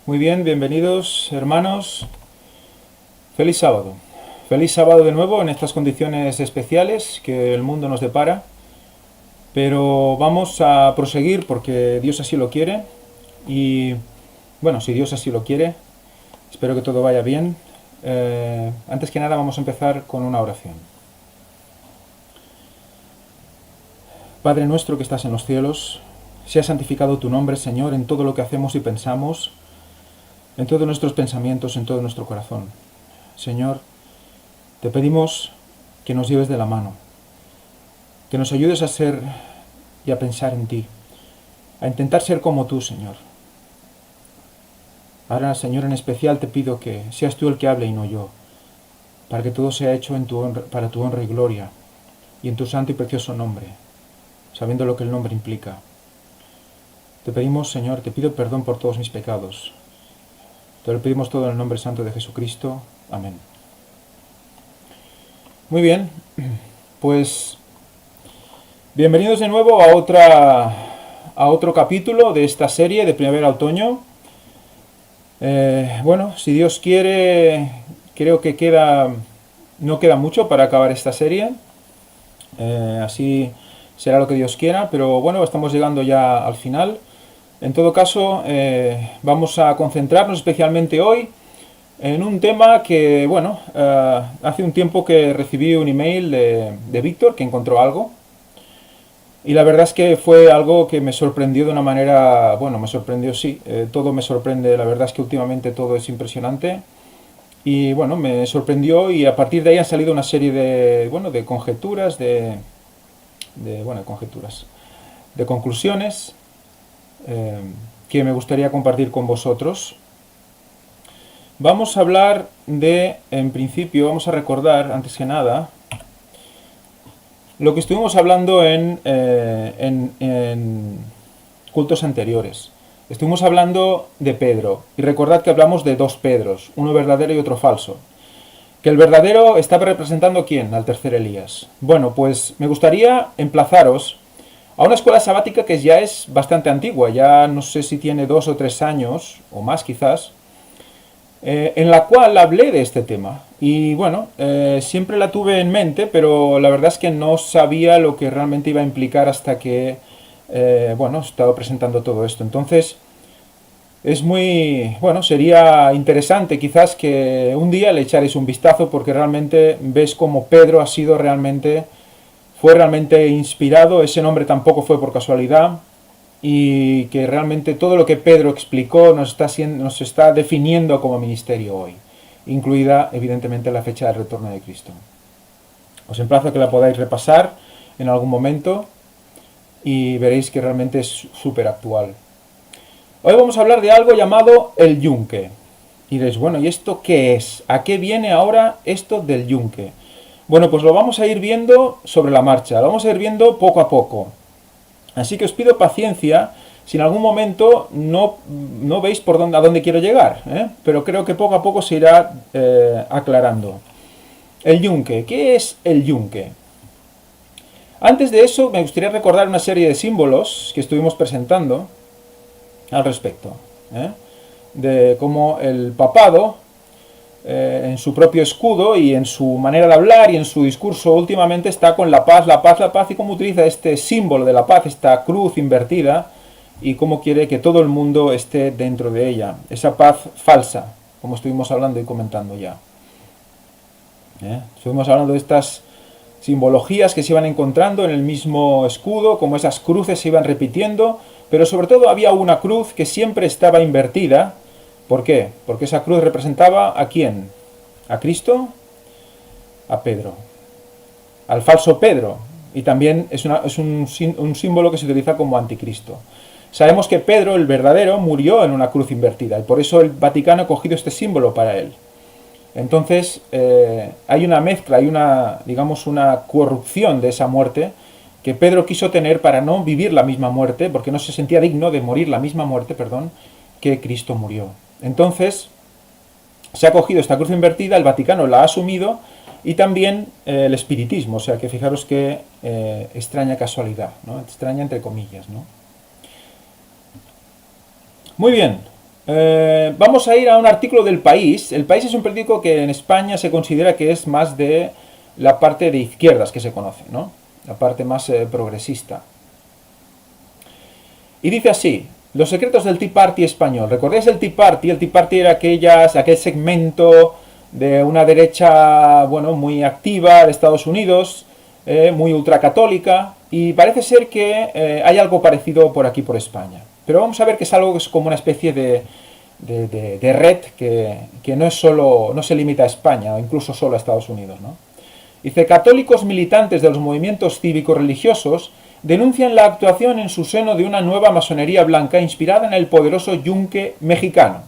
Muy bien, bienvenidos hermanos. Feliz sábado. Feliz sábado de nuevo en estas condiciones especiales que el mundo nos depara. Pero vamos a proseguir porque Dios así lo quiere. Y bueno, si Dios así lo quiere, espero que todo vaya bien. Antes que nada vamos a empezar con una oración. Padre nuestro que estás en los cielos, sea santificado tu nombre, Señor, en todo lo que hacemos y pensamos, en todos nuestros pensamientos, en todo nuestro corazón. Señor, te pedimos que nos lleves de la mano, que nos ayudes a ser y a pensar en ti, a intentar ser como tú, Señor. Ahora, Señor, en especial te pido que seas tú el que hable y no yo, para que todo sea hecho para tu honra y gloria, y en tu santo y precioso nombre, sabiendo lo que el nombre implica. Te pedimos, Señor, te pido perdón por todos mis pecados. Te lo pedimos todo en el nombre santo de Jesucristo. Amén. Muy bien, pues bienvenidos de nuevo a otro capítulo de esta serie de primavera-otoño. Bueno, si Dios quiere, creo que no queda mucho para acabar esta serie. Así será lo que Dios quiera, pero bueno, estamos llegando ya al final. En todo caso, vamos a concentrarnos especialmente hoy en un tema que, bueno, hace un tiempo que recibí un email de Víctor, que encontró algo. Y la verdad es que fue algo que me sorprendió de una manera, bueno, me sorprendió, sí, todo me sorprende, la verdad es que últimamente todo es impresionante. Y bueno, me sorprendió y a partir de ahí han salido una serie de, bueno, de conjeturas, conjeturas, de conclusiones que me gustaría compartir con vosotros. Vamos a hablar en principio, vamos a recordar, antes que nada, lo que estuvimos hablando en cultos anteriores. Estuvimos hablando de Pedro, y recordad que hablamos de dos Pedros, uno verdadero y otro falso. Que el verdadero estaba representando ¿quién? Al tercer Elías. Bueno, pues me gustaría emplazaros a una escuela sabática que ya es bastante antigua, ya no sé si tiene 2 o 3 años, o más quizás, en la cual hablé de este tema. Y bueno, siempre la tuve en mente, pero la verdad es que no sabía lo que realmente iba a implicar hasta que, bueno, he estado presentando todo esto. Entonces, es muy, bueno, sería interesante quizás que un día le echaréis un vistazo porque realmente ves como Pedro fue realmente inspirado, ese nombre tampoco fue por casualidad, y que realmente todo lo que Pedro explicó nos está definiendo como ministerio hoy, incluida evidentemente la fecha del retorno de Cristo. Os emplazo a que la podáis repasar en algún momento y veréis que realmente es súper actual. Hoy vamos a hablar de algo llamado el yunque. Y diréis, bueno, ¿y esto qué es? ¿A qué viene ahora esto del yunque? Bueno, pues lo vamos a ir viendo sobre la marcha, lo vamos a ir viendo poco a poco. Así que os pido paciencia si en algún momento no veis a dónde quiero llegar, pero creo que poco a poco se irá aclarando. El yunque, ¿qué es el yunque? Antes de eso me gustaría recordar una serie de símbolos que estuvimos presentando al respecto, de cómo el papado, en su propio escudo y en su manera de hablar y en su discurso últimamente está con la paz, la paz, la paz, y cómo utiliza este símbolo de la paz, esta cruz invertida, y cómo quiere que todo el mundo esté dentro de ella, esa paz falsa, como estuvimos hablando y comentando ya. Estuvimos hablando de estas simbologías que se iban encontrando en el mismo escudo, como esas cruces se iban repitiendo, pero sobre todo había una cruz que siempre estaba invertida. ¿Por qué? Porque esa cruz representaba ¿a quién? ¿A Cristo? A Pedro. Al falso Pedro. Y también es un símbolo que se utiliza como anticristo. Sabemos que Pedro, el verdadero, murió en una cruz invertida, y por eso el Vaticano ha cogido este símbolo para él. Entonces, hay una mezcla, hay una corrupción de esa muerte que Pedro quiso tener para no vivir la misma muerte, porque no se sentía digno de morir la misma muerte, que Cristo murió. Entonces, se ha cogido esta cruz invertida, el Vaticano la ha asumido, y también el espiritismo, o sea que fijaros qué extraña casualidad, ¿no? Extraña entre comillas, ¿no? Muy bien, Vamos a ir a un artículo del País. El País es un periódico que en España se considera que es más de la parte de izquierdas que se conoce, ¿no? La parte más progresista. Y dice así: los secretos del Tea Party español. ¿Recordáis el Tea Party? El Tea Party era aquel segmento de una derecha, bueno, muy activa de Estados Unidos, muy ultracatólica, y parece ser que hay algo parecido por aquí, por España. Pero vamos a ver que es algo que es como una especie de red que no es solo, no se limita a España, o incluso solo a Estados Unidos, ¿no? Dice: católicos militantes de los movimientos cívicos religiosos denuncian la actuación en su seno de una nueva masonería blanca inspirada en el poderoso yunque mexicano.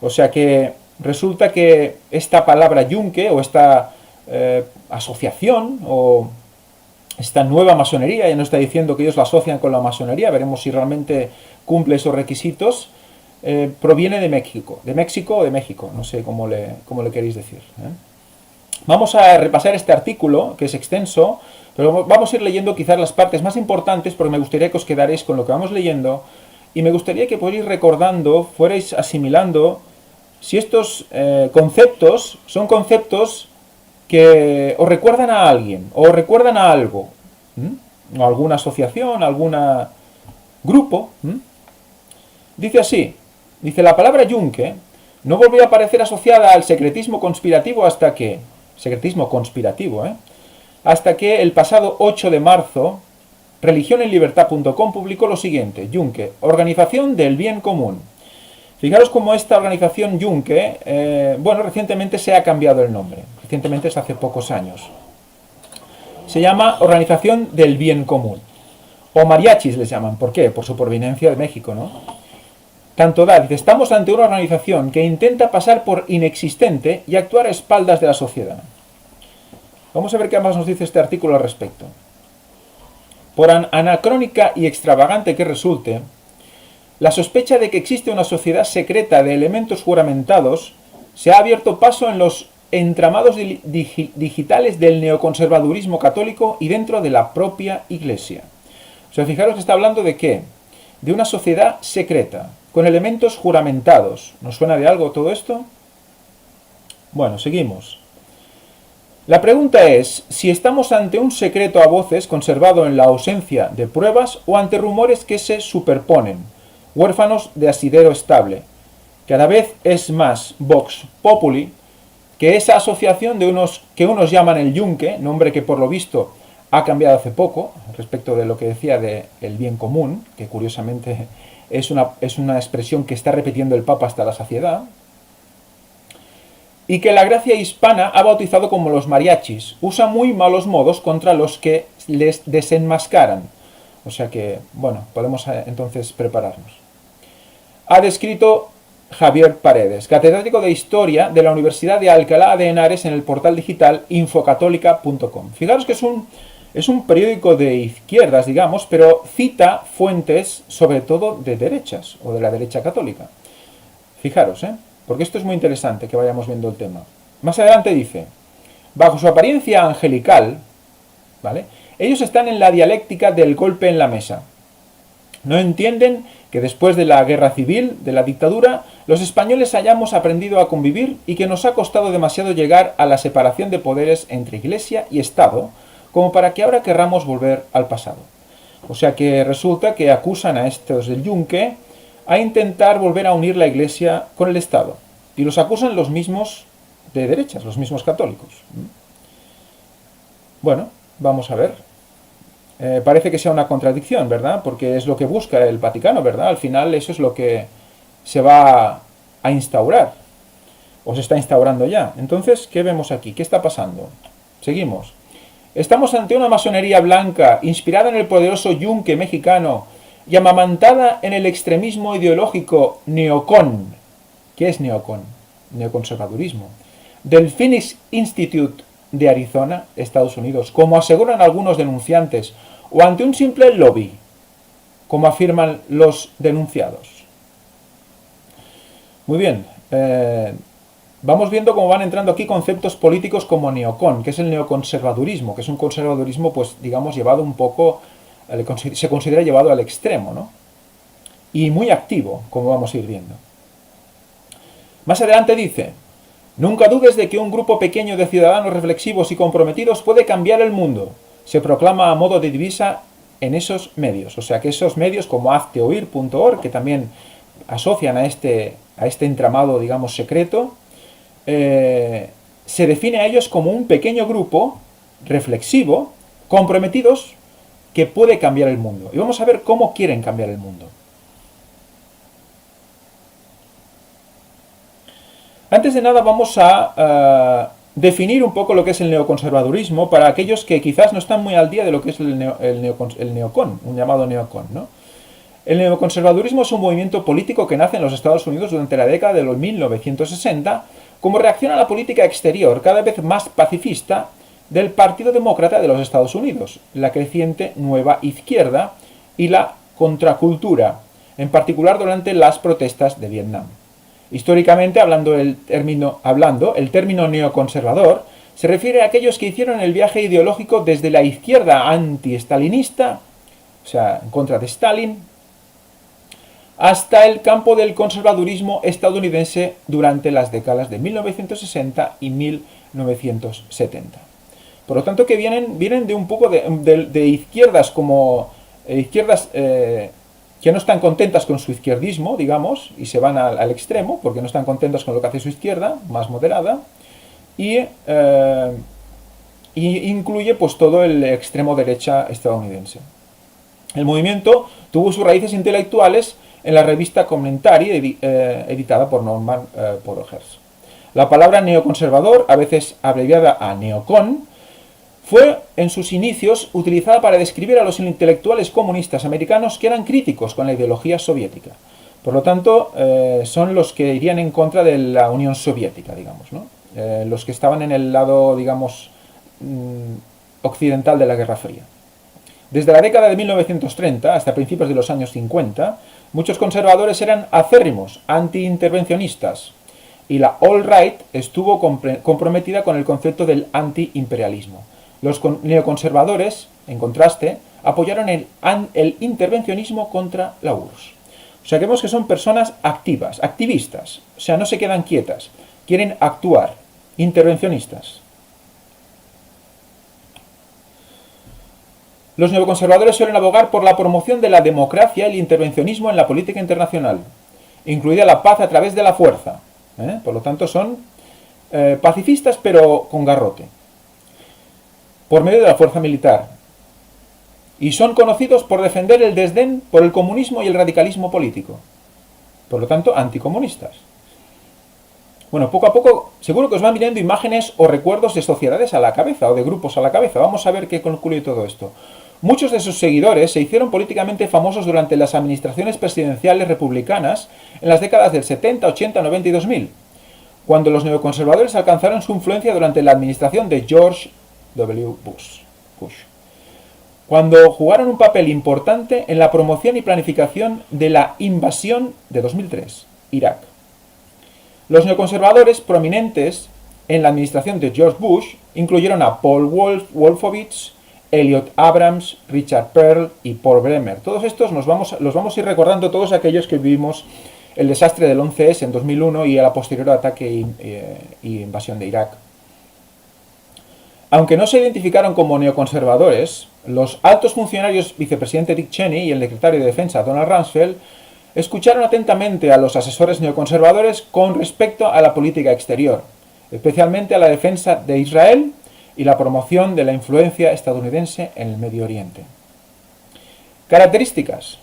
O sea que resulta que esta palabra yunque, o esta asociación, o esta nueva masonería, ya no está diciendo que ellos la asocian con la masonería, veremos si realmente cumple esos requisitos, proviene de México o de México, no sé cómo le queréis decir, ¿eh? Vamos a repasar este artículo, que es extenso, pero vamos a ir leyendo quizás las partes más importantes, porque me gustaría que os quedaréis con lo que vamos leyendo, y me gustaría que fuerais recordando, fuerais asimilando, si estos conceptos son conceptos que os recuerdan a alguien, o os recuerdan a algo, o alguna asociación, algún grupo. Dice así, dice: la palabra yunque no volvió a aparecer asociada al secretismo conspirativo hasta que el pasado 8 de marzo, religionenlibertad.com publicó lo siguiente: Yunque, Organización del Bien Común. Fijaros cómo esta organización Yunque, bueno, recientemente se ha cambiado el nombre. Recientemente es hace pocos años. Se llama Organización del Bien Común. O mariachis les llaman. ¿Por qué? Por su proveniencia de México, ¿no? Tanto da, dice: estamos ante una organización que intenta pasar por inexistente y actuar a espaldas de la sociedad. Vamos a ver qué más nos dice este artículo al respecto. Por anacrónica y extravagante que resulte, la sospecha de que existe una sociedad secreta de elementos juramentados se ha abierto paso en los entramados digitales del neoconservadurismo católico y dentro de la propia Iglesia. O sea, fijaros que está hablando de ¿qué? De una sociedad secreta, con elementos juramentados. ¿Nos suena de algo todo esto? Bueno, seguimos. La pregunta es si estamos ante un secreto a voces conservado en la ausencia de pruebas o ante rumores que se superponen, huérfanos de asidero estable. Cada vez es más Vox Populi que esa asociación de unos que unos llaman el yunque, nombre que por lo visto ha cambiado hace poco, respecto de lo que decía de el bien común, que curiosamente es una expresión que está repitiendo el Papa hasta la saciedad, y que la gracia hispana ha bautizado como los mariachis. Usa muy malos modos contra los que les desenmascaran. O sea que, bueno, podemos entonces prepararnos. Ha descrito Javier Paredes, catedrático de Historia de la Universidad de Alcalá de Henares, en el portal digital infocatólica.com. Fijaros que es un periódico de izquierdas, digamos, pero cita fuentes sobre todo de derechas o de la derecha católica. Fijaros, porque esto es muy interesante que vayamos viendo el tema. Más adelante dice: bajo su apariencia angelical, ¿vale?, ellos están en la dialéctica del golpe en la mesa. No entienden que después de la guerra civil, de la dictadura, los españoles hayamos aprendido a convivir y que nos ha costado demasiado llegar a la separación de poderes entre Iglesia y Estado, como para que ahora querramos volver al pasado. O sea que resulta que acusan a estos del yunque a intentar volver a unir la Iglesia con el Estado. Y los acusan los mismos de derechas, los mismos católicos. Bueno, vamos a ver. Parece que sea una contradicción, ¿verdad? Porque es lo que busca el Vaticano, ¿verdad? Al final eso es lo que se va a instaurar. O se está instaurando ya. Entonces, ¿qué vemos aquí? ¿Qué está pasando? Seguimos. Estamos ante una masonería blanca inspirada en el poderoso yunque mexicano y amamantada en el extremismo ideológico neocon. ¿Qué es neocon? Neoconservadurismo. Del Phoenix Institute de Arizona, Estados Unidos, como aseguran algunos denunciantes, o ante un simple lobby, como afirman los denunciados. Muy bien, vamos viendo cómo van entrando aquí conceptos políticos como neocon, que es el neoconservadurismo, que es un conservadurismo, pues digamos, llevado un poco, se considera llevado al extremo, ¿no? Y muy activo, como vamos a ir viendo. Más adelante dice: nunca dudes de que un grupo pequeño de ciudadanos reflexivos y comprometidos puede cambiar el mundo. Se proclama a modo de divisa en esos medios. O sea que esos medios como hazteoír.org, que también asocian a este entramado, digamos, secreto, se define a ellos como un pequeño grupo reflexivo, comprometidos, que puede cambiar el mundo. Y vamos a ver cómo quieren cambiar el mundo. Antes de nada vamos a definir un poco lo que es el neoconservadurismo para aquellos que quizás no están muy al día de lo que es el neocon, un llamado neocon, ¿no? El neoconservadurismo es un movimiento político que nace en los Estados Unidos durante la década de los 1960 como reacción a la política exterior cada vez más pacifista del Partido Demócrata de los Estados Unidos, la creciente nueva izquierda y la contracultura, en particular durante las protestas de Vietnam. Históricamente, el término neoconservador se refiere a aquellos que hicieron el viaje ideológico desde la izquierda anti-stalinista, o sea, en contra de Stalin, hasta el campo del conservadurismo estadounidense durante las décadas de 1960 y 1970. Por lo tanto, que vienen de un poco de izquierdas como izquierdas que no están contentas con su izquierdismo, digamos, y se van al extremo, porque no están contentas con lo que hace su izquierda, más moderada, y incluye pues todo el extremo derecha estadounidense. El movimiento tuvo sus raíces intelectuales en la revista Commentary, editada por Norman Porterhurst. La palabra neoconservador, a veces abreviada a neocon, fue en sus inicios utilizada para describir a los intelectuales comunistas americanos que eran críticos con la ideología soviética. Por lo tanto, son los que irían en contra de la Unión Soviética, digamos, ¿no? Los que estaban en el lado, digamos, occidental de la Guerra Fría. Desde la década de 1930 hasta principios de los años 50, muchos conservadores eran acérrimos anti-intervencionistas y la alt-right estuvo comprometida con el concepto del anti-imperialismo. Los neoconservadores, en contraste, apoyaron el intervencionismo contra la URSS. O sea, que vemos que son personas activas, activistas, o sea, no se quedan quietas, quieren actuar, intervencionistas. Los neoconservadores suelen abogar por la promoción de la democracia y el intervencionismo en la política internacional, incluida la paz a través de la fuerza. Por lo tanto, son pacifistas pero con garrote, por medio de la fuerza militar. Y son conocidos por defender el desdén por el comunismo y el radicalismo político. Por lo tanto, anticomunistas. Bueno, poco a poco, seguro que os van viniendo imágenes o recuerdos de sociedades a la cabeza o de grupos a la cabeza. Vamos a ver qué concluye todo esto. Muchos de sus seguidores se hicieron políticamente famosos durante las administraciones presidenciales republicanas en las décadas del 70, 80, 90 y 2000, cuando los neoconservadores alcanzaron su influencia durante la administración de George W. Bush, cuando jugaron un papel importante en la promoción y planificación de la invasión de 2003, Irak. Los neoconservadores prominentes en la administración de George Bush incluyeron a Paul Wolfowitz, Elliot Abrams, Richard Perle y Paul Bremer. Todos estos los vamos a ir recordando, todos aquellos que vivimos el desastre del 11S en 2001 y a la posterior ataque y invasión de Irak. Aunque no se identificaron como neoconservadores, los altos funcionarios vicepresidente Dick Cheney y el secretario de Defensa Donald Rumsfeld escucharon atentamente a los asesores neoconservadores con respecto a la política exterior, especialmente a la defensa de Israel y la promoción de la influencia estadounidense en el Medio Oriente. Características.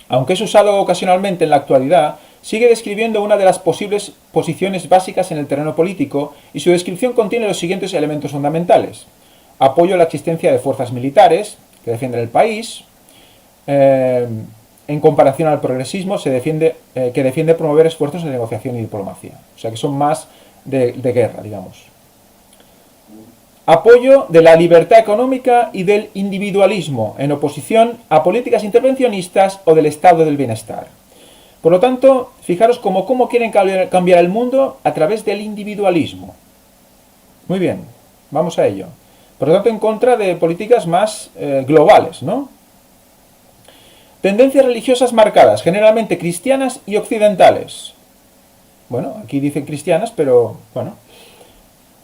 Aunque es usado ocasionalmente en la actualidad, sigue describiendo una de las posibles posiciones básicas en el terreno político y su descripción contiene los siguientes elementos fundamentales. Apoyo a la existencia de fuerzas militares que defienden el país. En comparación al progresismo, que defiende promover esfuerzos de negociación y diplomacia. O sea que son más de guerra, digamos. Apoyo de la libertad económica y del individualismo, en oposición a políticas intervencionistas o del estado del bienestar. Por lo tanto, fijaros cómo quieren cambiar el mundo a través del individualismo. Muy bien, vamos a ello. Por lo tanto, en contra de políticas más globales, ¿no? Tendencias religiosas marcadas, generalmente cristianas y occidentales. Bueno, aquí dicen cristianas, pero bueno,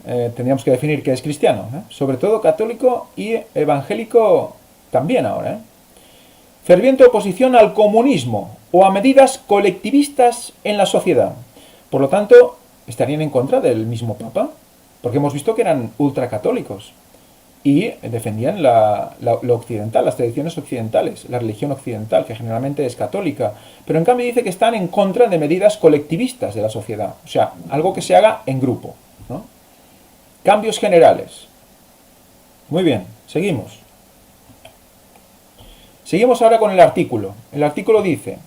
tendríamos que definir qué es cristiano, ¿eh? Sobre todo católico y evangélico también ahora, ¿eh? Ferviente oposición al comunismo o a medidas colectivistas en la sociedad. Por lo tanto, estarían en contra del mismo Papa, porque hemos visto que eran ultracatólicos y defendían lo occidental, las tradiciones occidentales, la religión occidental, que generalmente es católica. Pero en cambio dice que están en contra de medidas colectivistas de la sociedad, o sea, algo que se haga en grupo, ¿no? Cambios generales. Muy bien, seguimos. Seguimos ahora con el artículo. El artículo dice: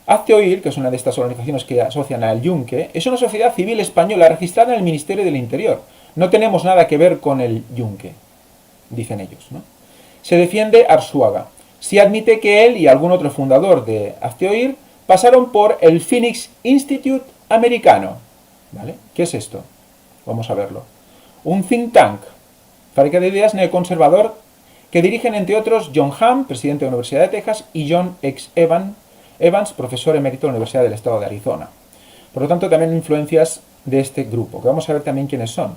Hazte Oír, que es una de estas organizaciones que asocian al Yunque, es una sociedad civil española registrada en el Ministerio del Interior. No tenemos nada que ver con el Yunque, dicen ellos, ¿no? Se defiende Arzuaga. Se admite que él y algún otro fundador de Hazte Oír pasaron por el Phoenix Institute americano. ¿Vale? ¿Qué es esto? Vamos a verlo. Un think tank, fábrica de ideas neoconservador, que dirigen entre otros John Hamm, presidente de la Universidad de Texas, y John X. Evans, profesor emérito de la Universidad del Estado de Arizona. Por lo tanto, también influencias de este grupo, que vamos a ver también quiénes son.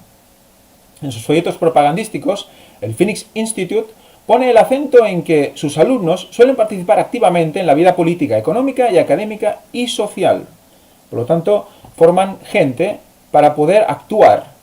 En sus folletos propagandísticos, el Phoenix Institute pone el acento en que sus alumnos suelen participar activamente en la vida política, económica y académica y social. Por lo tanto, forman gente para poder actuar.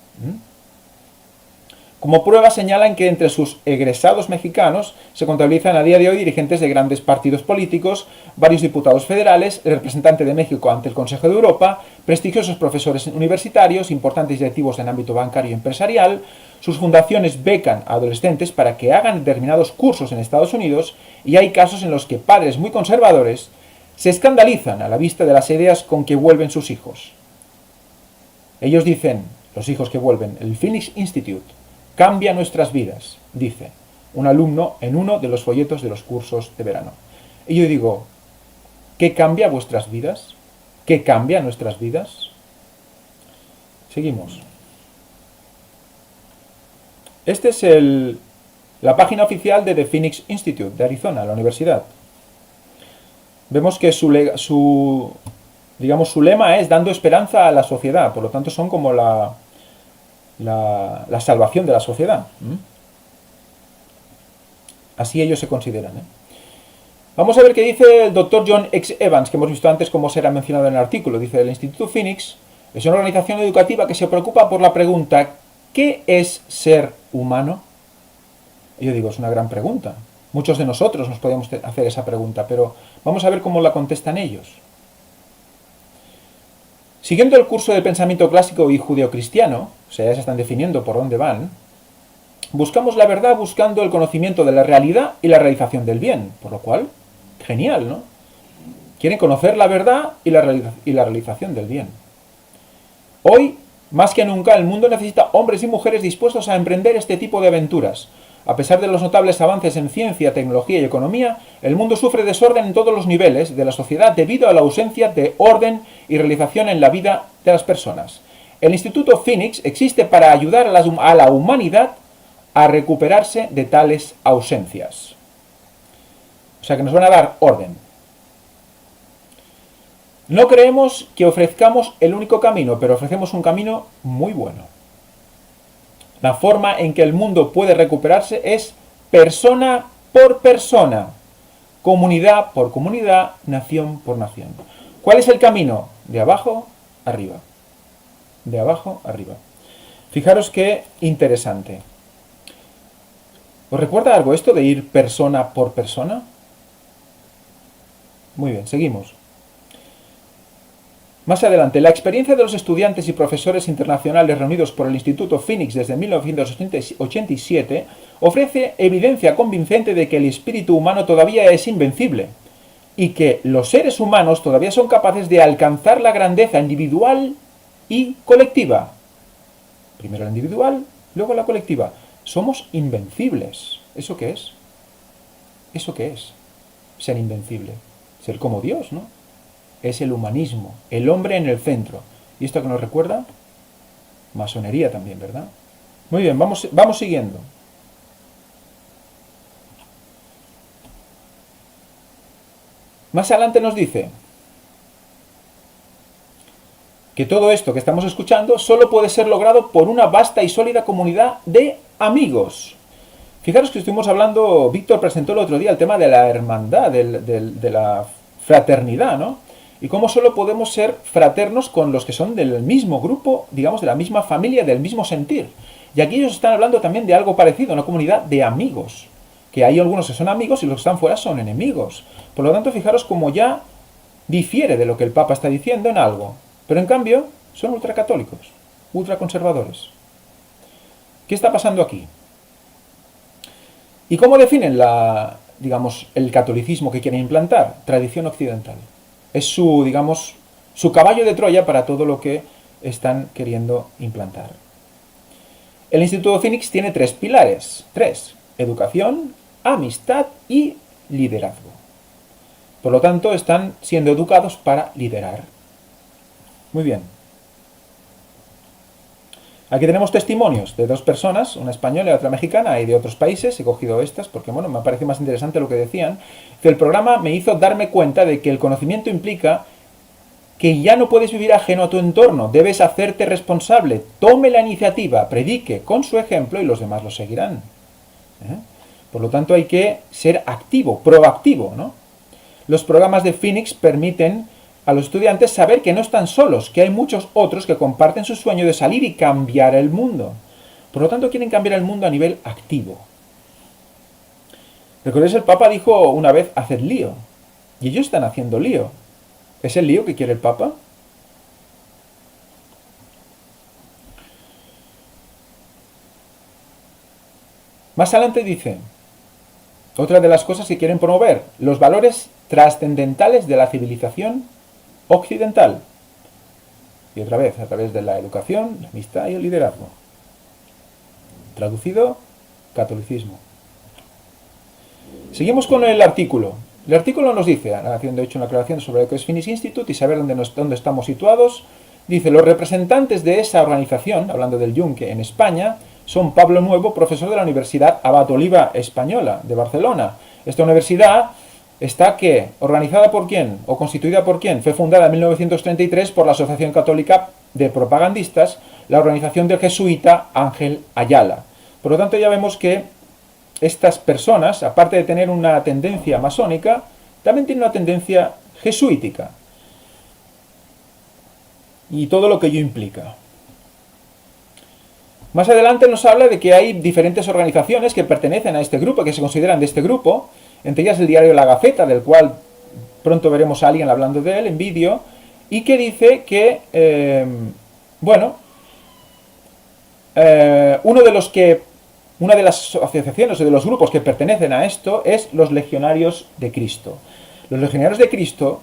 Como prueba señalan que entre sus egresados mexicanos se contabilizan a día de hoy dirigentes de grandes partidos políticos, varios diputados federales, el representante de México ante el Consejo de Europa, prestigiosos profesores universitarios, importantes directivos en ámbito bancario y empresarial. Sus fundaciones becan a adolescentes para que hagan determinados cursos en Estados Unidos, y hay casos en los que padres muy conservadores se escandalizan a la vista de las ideas con que vuelven sus hijos. Ellos dicen, los hijos que vuelven, el Phoenix Institute cambia nuestras vidas, dice un alumno en uno de los folletos de los cursos de verano. Y yo digo, ¿qué cambia vuestras vidas? ¿Qué cambia nuestras vidas? Seguimos. Esta es la página oficial de The Phoenix Institute de Arizona, la universidad. Vemos que su lema es dando esperanza a la sociedad, por lo tanto son como la salvación de la sociedad. Así ellos se consideran, ¿eh? Vamos a ver qué dice el Dr. John X. Evans, que hemos visto antes como será mencionado en el artículo. Dice, el Instituto Phoenix es una organización educativa que se preocupa por la pregunta ¿qué es ser humano? Y yo digo, es una gran pregunta. Muchos de nosotros nos podemos hacer esa pregunta, pero vamos a ver cómo la contestan ellos. Siguiendo el curso de pensamiento clásico y judeocristiano, o sea, ya se están definiendo por dónde van, buscamos la verdad buscando el conocimiento de la realidad y la realización del bien, por lo cual, genial, ¿no? Quieren conocer la verdad y la realización del bien. Hoy, más que nunca, el mundo necesita hombres y mujeres dispuestos a emprender este tipo de aventuras. A pesar de los notables avances en ciencia, tecnología y economía, el mundo sufre desorden en todos los niveles de la sociedad debido a la ausencia de orden y realización en la vida de las personas. El Instituto Phoenix existe para ayudar a la humanidad a recuperarse de tales ausencias. O sea que nos van a dar orden. No creemos que ofrezcamos el único camino, pero ofrecemos un camino muy bueno. La forma en que el mundo puede recuperarse es persona por persona, comunidad por comunidad, nación por nación. ¿Cuál es el camino? De abajo arriba. De abajo arriba. Fijaros qué interesante. ¿Os recuerda algo esto de ir persona por persona? Muy bien, seguimos. Más adelante, la experiencia de los estudiantes y profesores internacionales reunidos por el Instituto Phoenix desde 1987 ofrece evidencia convincente de que el espíritu humano todavía es invencible y que los seres humanos todavía son capaces de alcanzar la grandeza individual y colectiva. Primero la individual, luego la colectiva. Somos invencibles. ¿Eso qué es? ¿Eso qué es? Ser invencible. Ser como Dios, ¿no? Es el humanismo, el hombre en el centro. ¿Y esto que nos recuerda? Masonería también, ¿verdad? Muy bien, vamos siguiendo. Más adelante nos dice, que todo esto que estamos escuchando solo puede ser logrado por una vasta y sólida comunidad de amigos. Fijaros que estuvimos hablando, Víctor presentó el otro día el tema de la hermandad, de la fraternidad, ¿no? Y cómo solo podemos ser fraternos con los que son del mismo grupo, digamos, de la misma familia, del mismo sentir. Y aquí ellos están hablando también de algo parecido, una comunidad de amigos. Que hay algunos que son amigos y los que están fuera son enemigos. Por lo tanto, fijaros cómo ya difiere de lo que el Papa está diciendo en algo. Pero en cambio, son ultracatólicos, ultraconservadores. ¿Qué está pasando aquí? ¿Y cómo definen digamos, el catolicismo que quieren implantar? Tradición occidental. Es su, digamos, su caballo de Troya para todo lo que están queriendo implantar. El Instituto Phoenix tiene 3 pilares. 3. Educación, amistad y liderazgo. Por lo tanto, están siendo educados para liderar. Muy bien. Aquí tenemos testimonios de 2 personas, una española y otra mexicana, y de otros países. He cogido estas porque, bueno, me parece más interesante lo que decían. El programa me hizo darme cuenta de que el conocimiento implica que ya no puedes vivir ajeno a tu entorno, debes hacerte responsable, tome la iniciativa, predique con su ejemplo y los demás lo seguirán. Por lo tanto, hay que ser activo, proactivo, ¿no? Los programas de Phoenix permiten a los estudiantes saber que no están solos, que hay muchos otros que comparten su sueño de salir y cambiar el mundo. Por lo tanto, quieren cambiar el mundo a nivel activo. ¿Recordáis? El Papa dijo una vez, haced lío. Y ellos están haciendo lío. ¿Es el lío que quiere el Papa? Más adelante dice, otra de las cosas que quieren promover, los valores trascendentales de la civilización occidental. Y otra vez, a través de la educación, la amistad y el liderazgo. Traducido, catolicismo. Seguimos con el artículo. El artículo nos dice, haciendo hecho una aclaración sobre lo que es Phoenix Institute y saber dónde estamos situados, dice, los representantes de esa organización, hablando del Yunque en España, son Pablo Nuevo, profesor de la Universidad Abad Oliva Española de Barcelona. Esta universidad está, ¿qué? ¿Organizada por quién? ¿O constituida por quién? Fue fundada en 1933 por la Asociación Católica de Propagandistas, la organización del jesuita Ángel Ayala. Por lo tanto, ya vemos que estas personas, aparte de tener una tendencia masónica, también tienen una tendencia jesuítica. Y todo lo que ello implica. Más adelante nos habla de que hay diferentes organizaciones que pertenecen a este grupo, que se consideran de este grupo, entre ellas el diario La Gaceta, del cual pronto veremos a alguien hablando de él en vídeo, y que dice que, una de las asociaciones o de los grupos que pertenecen a esto es los Legionarios de Cristo. Los Legionarios de Cristo,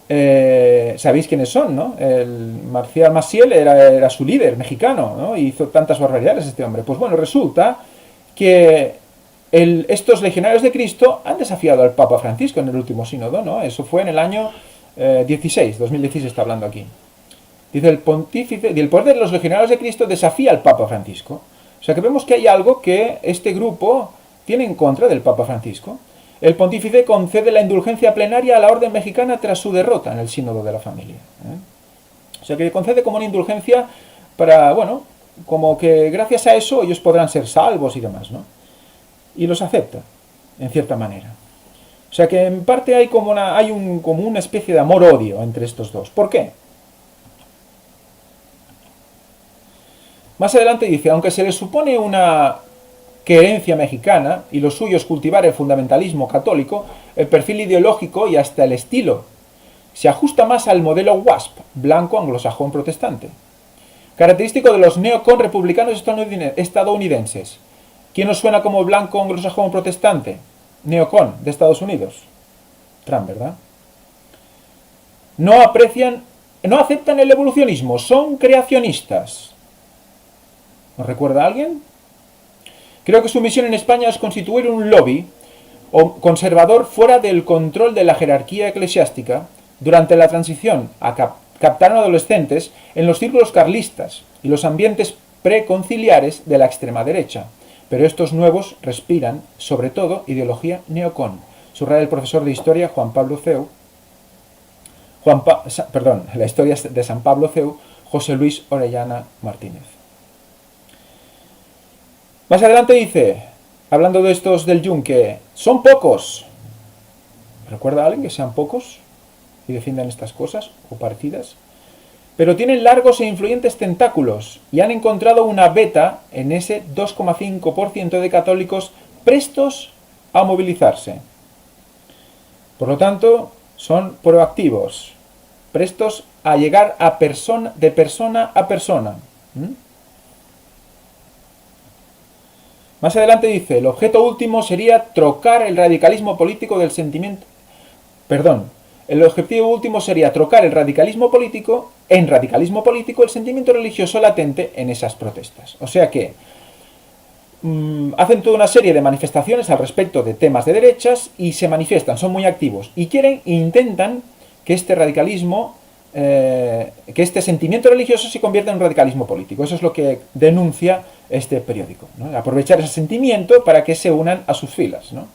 sabéis quiénes son, ¿no? El Marcial Maciel era su líder mexicano, ¿no? Y hizo tantas barbaridades este hombre. Pues bueno, resulta que estos Legionarios de Cristo han desafiado al Papa Francisco en el último sínodo, ¿no? Eso fue en el año 2016 está hablando aquí. Dice, el pontífice, el poder de los Legionarios de Cristo desafía al Papa Francisco. O sea que vemos que hay algo que este grupo tiene en contra del Papa Francisco. El pontífice concede la indulgencia plenaria a la orden mexicana tras su derrota en el sínodo de la familia. O sea que concede como una indulgencia para, bueno, como que gracias a eso ellos podrán ser salvos y demás, ¿no? Y los acepta, en cierta manera. O sea que en parte hay como una especie de amor-odio entre estos dos. ¿Por qué? Más adelante dice, aunque se le supone una querencia mexicana y lo suyo es cultivar el fundamentalismo católico, el perfil ideológico y hasta el estilo se ajusta más al modelo WASP, blanco anglosajón protestante, característico de los neocon republicanos estadounidenses. ¿Quién os suena como blanco anglosajón protestante? Neocon de Estados Unidos. Trump, ¿verdad? No aceptan el evolucionismo, son creacionistas. ¿Nos recuerda a alguien? Creo que su misión en España es constituir un lobby conservador fuera del control de la jerarquía eclesiástica durante la transición captaron adolescentes en los círculos carlistas y los ambientes preconciliares de la extrema derecha. Pero estos nuevos respiran, sobre todo, ideología neocon. Subraya el profesor de historia Juan Pablo Feu. La historia de San Pablo CEU, José Luis Orellana Martínez. Más adelante dice, hablando de estos del yunque, son pocos. ¿Recuerda a alguien que sean pocos y defiendan estas cosas o parecidas? Pero tienen largos e influyentes tentáculos y han encontrado una beta en ese 2,5% de católicos prestos a movilizarse. Por lo tanto, son proactivos, prestos a llegar de persona a persona. Más adelante dice, el objeto último sería trocar el radicalismo político del sentimiento... El objetivo último sería trocar el radicalismo político en radicalismo político el sentimiento religioso latente en esas protestas. O sea que hacen toda una serie de manifestaciones al respecto de temas de derechas y se manifiestan, son muy activos y intentan que este radicalismo, que este sentimiento religioso se convierta en un radicalismo político. Eso es lo que denuncia este periódico, ¿no? Aprovechar ese sentimiento para que se unan a sus filas, ¿no?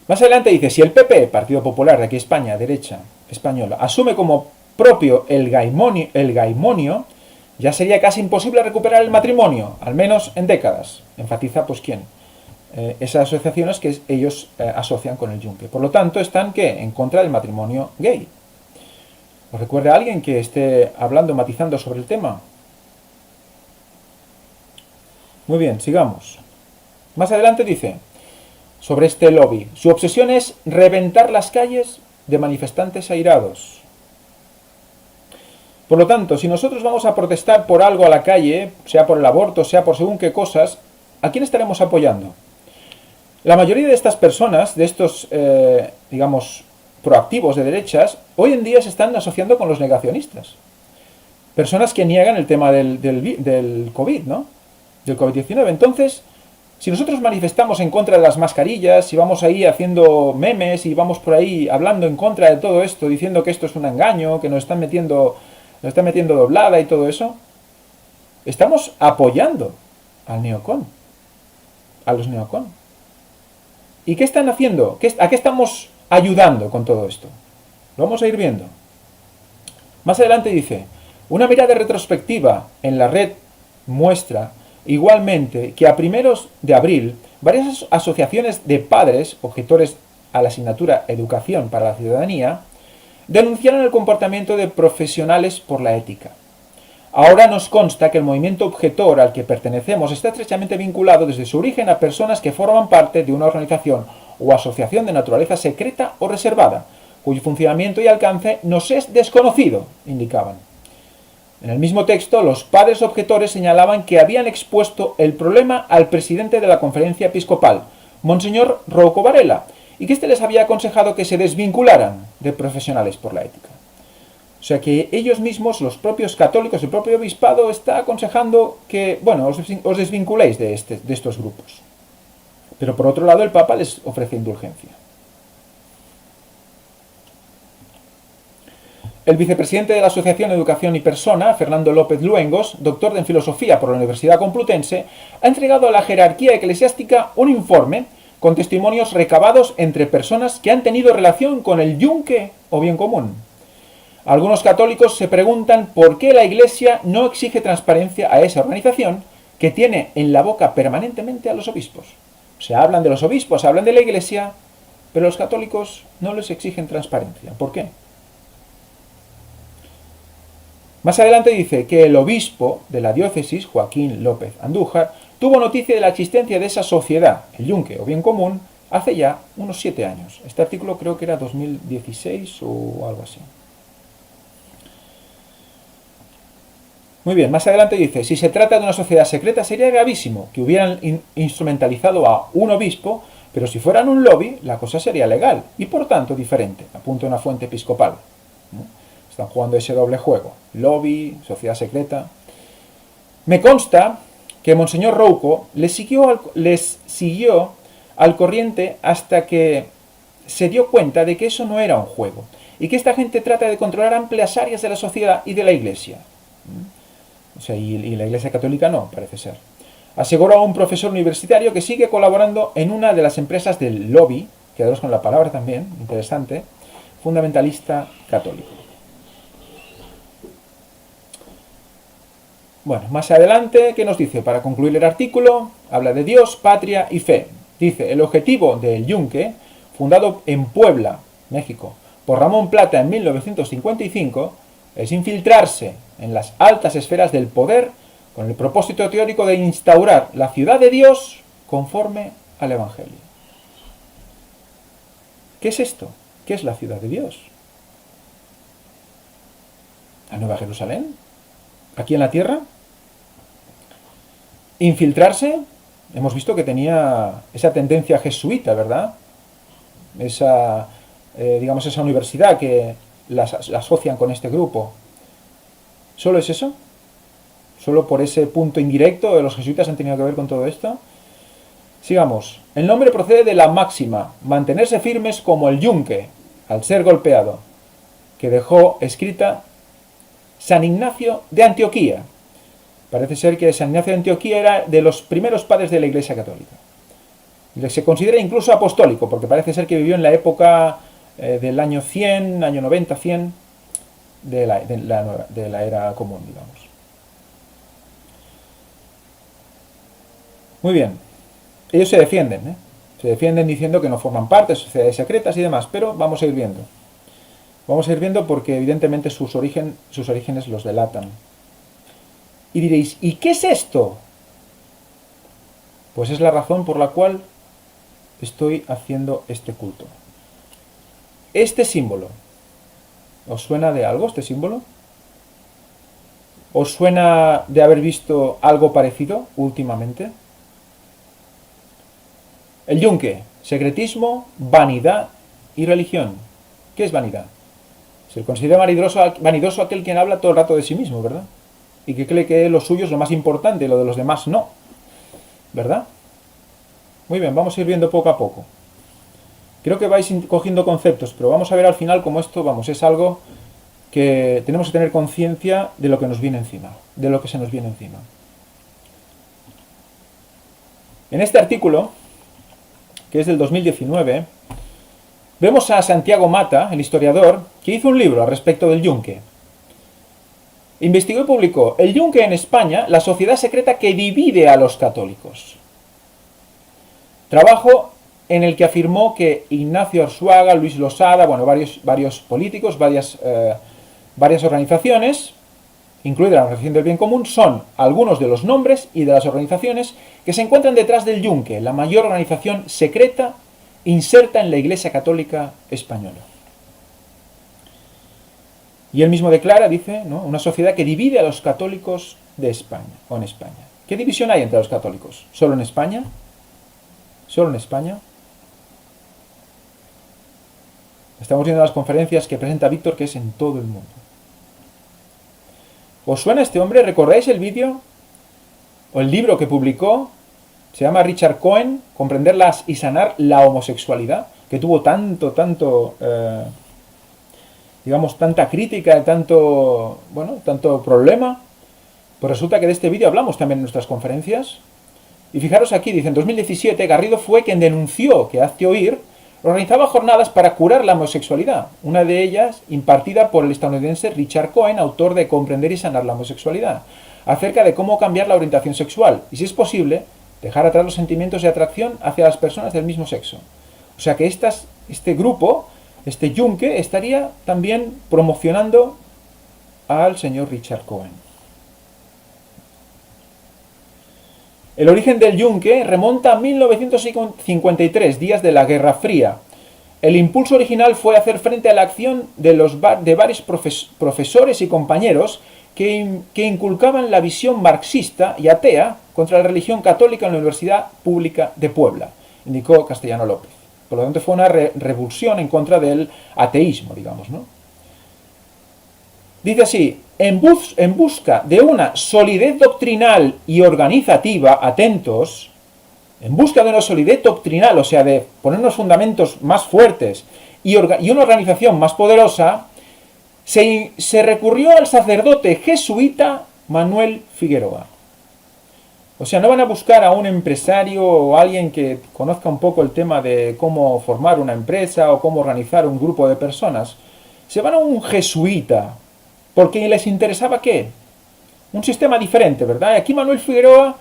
Más adelante dice, si el PP, Partido Popular de aquí España, derecha española, asume como propio el gaimonio, ya sería casi imposible recuperar el matrimonio, al menos en décadas. Enfatiza, pues, ¿quién? Esas asociaciones que ellos asocian con el yunque. Por lo tanto, están, ¿qué? En contra del matrimonio gay. ¿Os recuerda a alguien que esté hablando, matizando sobre el tema? Muy bien, sigamos. Más adelante dice, sobre este lobby, su obsesión es reventar las calles de manifestantes airados. Por lo tanto, si nosotros vamos a protestar por algo a la calle, sea por el aborto, sea por según qué cosas, ¿a quién estaremos apoyando? La mayoría de estas personas, de estos, digamos, proactivos de derechas, hoy en día se están asociando con los negacionistas. Personas que niegan el tema del COVID, ¿no? Del COVID-19. Entonces, si nosotros manifestamos en contra de las mascarillas, si vamos ahí haciendo memes y vamos por ahí hablando en contra de todo esto, diciendo que esto es un engaño, que nos están metiendo doblada y todo eso, estamos apoyando al neocon, a los neocon. ¿Y qué están haciendo? ¿A qué estamos ayudando con todo esto? Lo vamos a ir viendo. Más adelante dice, una mirada retrospectiva en la red muestra igualmente que a primeros de abril varias asociaciones de padres, objetores a la asignatura Educación para la Ciudadanía, denunciaron el comportamiento de profesionales por la ética. Ahora nos consta que el movimiento objetor al que pertenecemos está estrechamente vinculado desde su origen a personas que forman parte de una organización o asociación de naturaleza secreta o reservada, cuyo funcionamiento y alcance nos es desconocido, indicaban. En el mismo texto, los padres objetores señalaban que habían expuesto el problema al presidente de la conferencia episcopal, Monseñor Rouco Varela, y que éste les había aconsejado que se desvincularan de profesionales por la ética. O sea que ellos mismos, los propios católicos, el propio obispado, está aconsejando que, bueno, os desvinculéis de estos grupos. Pero por otro lado, el Papa les ofrece indulgencia. El vicepresidente de la Asociación Educación y Persona, Fernando López Luengos, doctor en Filosofía por la Universidad Complutense, ha entregado a la jerarquía eclesiástica un informe con testimonios recabados entre personas que han tenido relación con el yunque o bien común. Algunos católicos se preguntan por qué la Iglesia no exige transparencia a esa organización que tiene en la boca permanentemente a los obispos. O sea, hablan de los obispos, hablan de la Iglesia, pero los católicos no les exigen transparencia. ¿Por qué? Más adelante dice que el obispo de la diócesis, Joaquín López Andújar, tuvo noticia de la existencia de esa sociedad, el yunque o bien común, hace ya unos 7 años. Este artículo creo que era 2016 o algo así. Muy bien, más adelante dice, si se trata de una sociedad secreta sería gravísimo que hubieran instrumentalizado a un obispo, pero si fueran un lobby, la cosa sería legal y por tanto diferente, apunta una fuente episcopal. Están jugando ese doble juego, lobby, sociedad secreta. Me consta que Monseñor Rouco les siguió al corriente hasta que se dio cuenta de que eso no era un juego y que esta gente trata de controlar amplias áreas de la sociedad y de la Iglesia. O sea, y la Iglesia Católica no, parece ser. Aseguró a un profesor universitario que sigue colaborando en una de las empresas del lobby, quedaros con la palabra también, interesante, fundamentalista católico. Bueno, más adelante, ¿qué nos dice? Para concluir el artículo, habla de Dios, patria y fe. Dice, el objetivo del Yunque, fundado en Puebla, México, por Ramón Plata en 1955, es infiltrarse en las altas esferas del poder con el propósito teórico de instaurar la ciudad de Dios conforme al Evangelio. ¿Qué es esto? ¿Qué es la ciudad de Dios? ¿La Nueva Jerusalén? ¿Aquí en la tierra? Infiltrarse, hemos visto que tenía esa tendencia jesuita, ¿verdad? Esa, digamos, esa universidad que la asocian con este grupo. ¿Solo es eso? ¿Solo por ese punto indirecto los jesuitas han tenido que ver con todo esto? Sigamos. El nombre procede de la máxima, mantenerse firmes como el yunque, al ser golpeado, que dejó escrita San Ignacio de Antioquía. Parece ser que San Ignacio de Antioquía era de los primeros padres de la Iglesia Católica. Se considera incluso apostólico, porque parece ser que vivió en la época del año 100, año 90, 100, de la era común, digamos. Muy bien. Ellos se defienden, ¿eh? Se defienden diciendo que no forman parte de sociedades secretas y demás, pero vamos a ir viendo. Vamos a ir viendo porque evidentemente sus orígenes los delatan. Y diréis, ¿y qué es esto? Pues es la razón por la cual estoy haciendo este culto. Este símbolo, ¿os suena de algo este símbolo? ¿Os suena de haber visto algo parecido últimamente? El yunque, secretismo, vanidad y religión. ¿Qué es vanidad? Se considera vanidoso aquel quien habla todo el rato de sí mismo, ¿verdad? Y que cree que lo suyo es lo más importante y lo de los demás no. ¿Verdad? Muy bien, vamos a ir viendo poco a poco. Creo que vais cogiendo conceptos, pero vamos a ver al final cómo esto, es algo que tenemos que tener conciencia de lo que nos viene encima, de lo que se nos viene encima. En este artículo, que es del 2019, vemos a Santiago Mata, el historiador, que hizo un libro al respecto del yunque. Investigó y publicó El yunque en España, la sociedad secreta que divide a los católicos. Trabajo en el que afirmó que Ignacio Arzuaga, Luis Losada, varios políticos, varias organizaciones, incluida la Organización del Bien Común, son algunos de los nombres y de las organizaciones que se encuentran detrás del yunque, la mayor organización secreta inserta en la Iglesia Católica Española. Y él mismo declara, dice, ¿no?, una sociedad que divide a los católicos de España, o en España. ¿Qué división hay entre los católicos? ¿Solo en España? ¿Solo en España? Estamos viendo las conferencias que presenta Víctor, que es en todo el mundo. ¿Os suena este hombre? ¿Recordáis el vídeo o el libro que publicó? Se llama Richard Cohen, Comprender y sanar la homosexualidad, que tuvo tanta crítica, tanto problema. Pues resulta que de este vídeo hablamos también en nuestras conferencias. Y fijaros aquí, dice, en 2017 Garrido fue quien denunció que Hazte Oír organizaba jornadas para curar la homosexualidad, una de ellas impartida por el estadounidense Richard Cohen, autor de Comprender y sanar la homosexualidad, acerca de cómo cambiar la orientación sexual y, si es posible, dejar atrás los sentimientos de atracción hacia las personas del mismo sexo. O sea que este grupo, este yunque, estaría también promocionando al señor Richard Cohen. El origen del yunque remonta a 1953, días de la Guerra Fría. El impulso original fue hacer frente a la acción de varios profesores y compañeros que inculcaban la visión marxista y atea contra la religión católica en la Universidad Pública de Puebla, indicó Castellano López. Por lo tanto, fue una revulsión en contra del ateísmo, digamos, ¿no? Dice así, en busca de una solidez doctrinal y organizativa, atentos, en busca de una solidez doctrinal, o sea, de poner unos fundamentos más fuertes y una organización más poderosa, se recurrió al sacerdote jesuita Manuel Figueroa. O sea, no van a buscar a un empresario o alguien que conozca un poco el tema de cómo formar una empresa o cómo organizar un grupo de personas. Se van a un jesuita, porque les interesaba ¿qué? Un sistema diferente, ¿verdad? Y aquí Manuel Figueroa,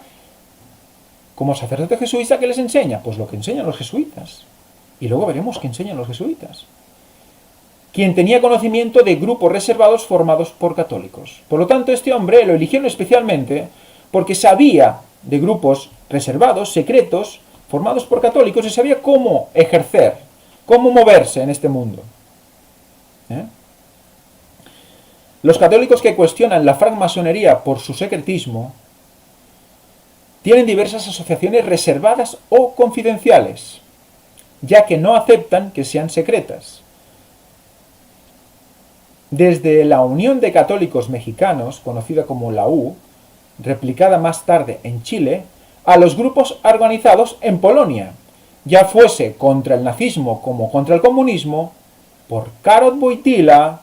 como sacerdote jesuita, ¿qué les enseña? Pues lo que enseñan los jesuitas. Y luego veremos qué enseñan los jesuitas. Quien tenía conocimiento de grupos reservados formados por católicos. Por lo tanto, este hombre lo eligieron especialmente porque sabía de grupos reservados, secretos, formados por católicos y sabía cómo ejercer, cómo moverse en este mundo. Los católicos que cuestionan la francmasonería por su secretismo tienen diversas asociaciones reservadas o confidenciales, ya que no aceptan que sean secretas. Desde la Unión de Católicos Mexicanos, conocida como la U, replicada más tarde en Chile, a los grupos organizados en Polonia, ya fuese contra el nazismo como contra el comunismo, por Karol Wojtyła,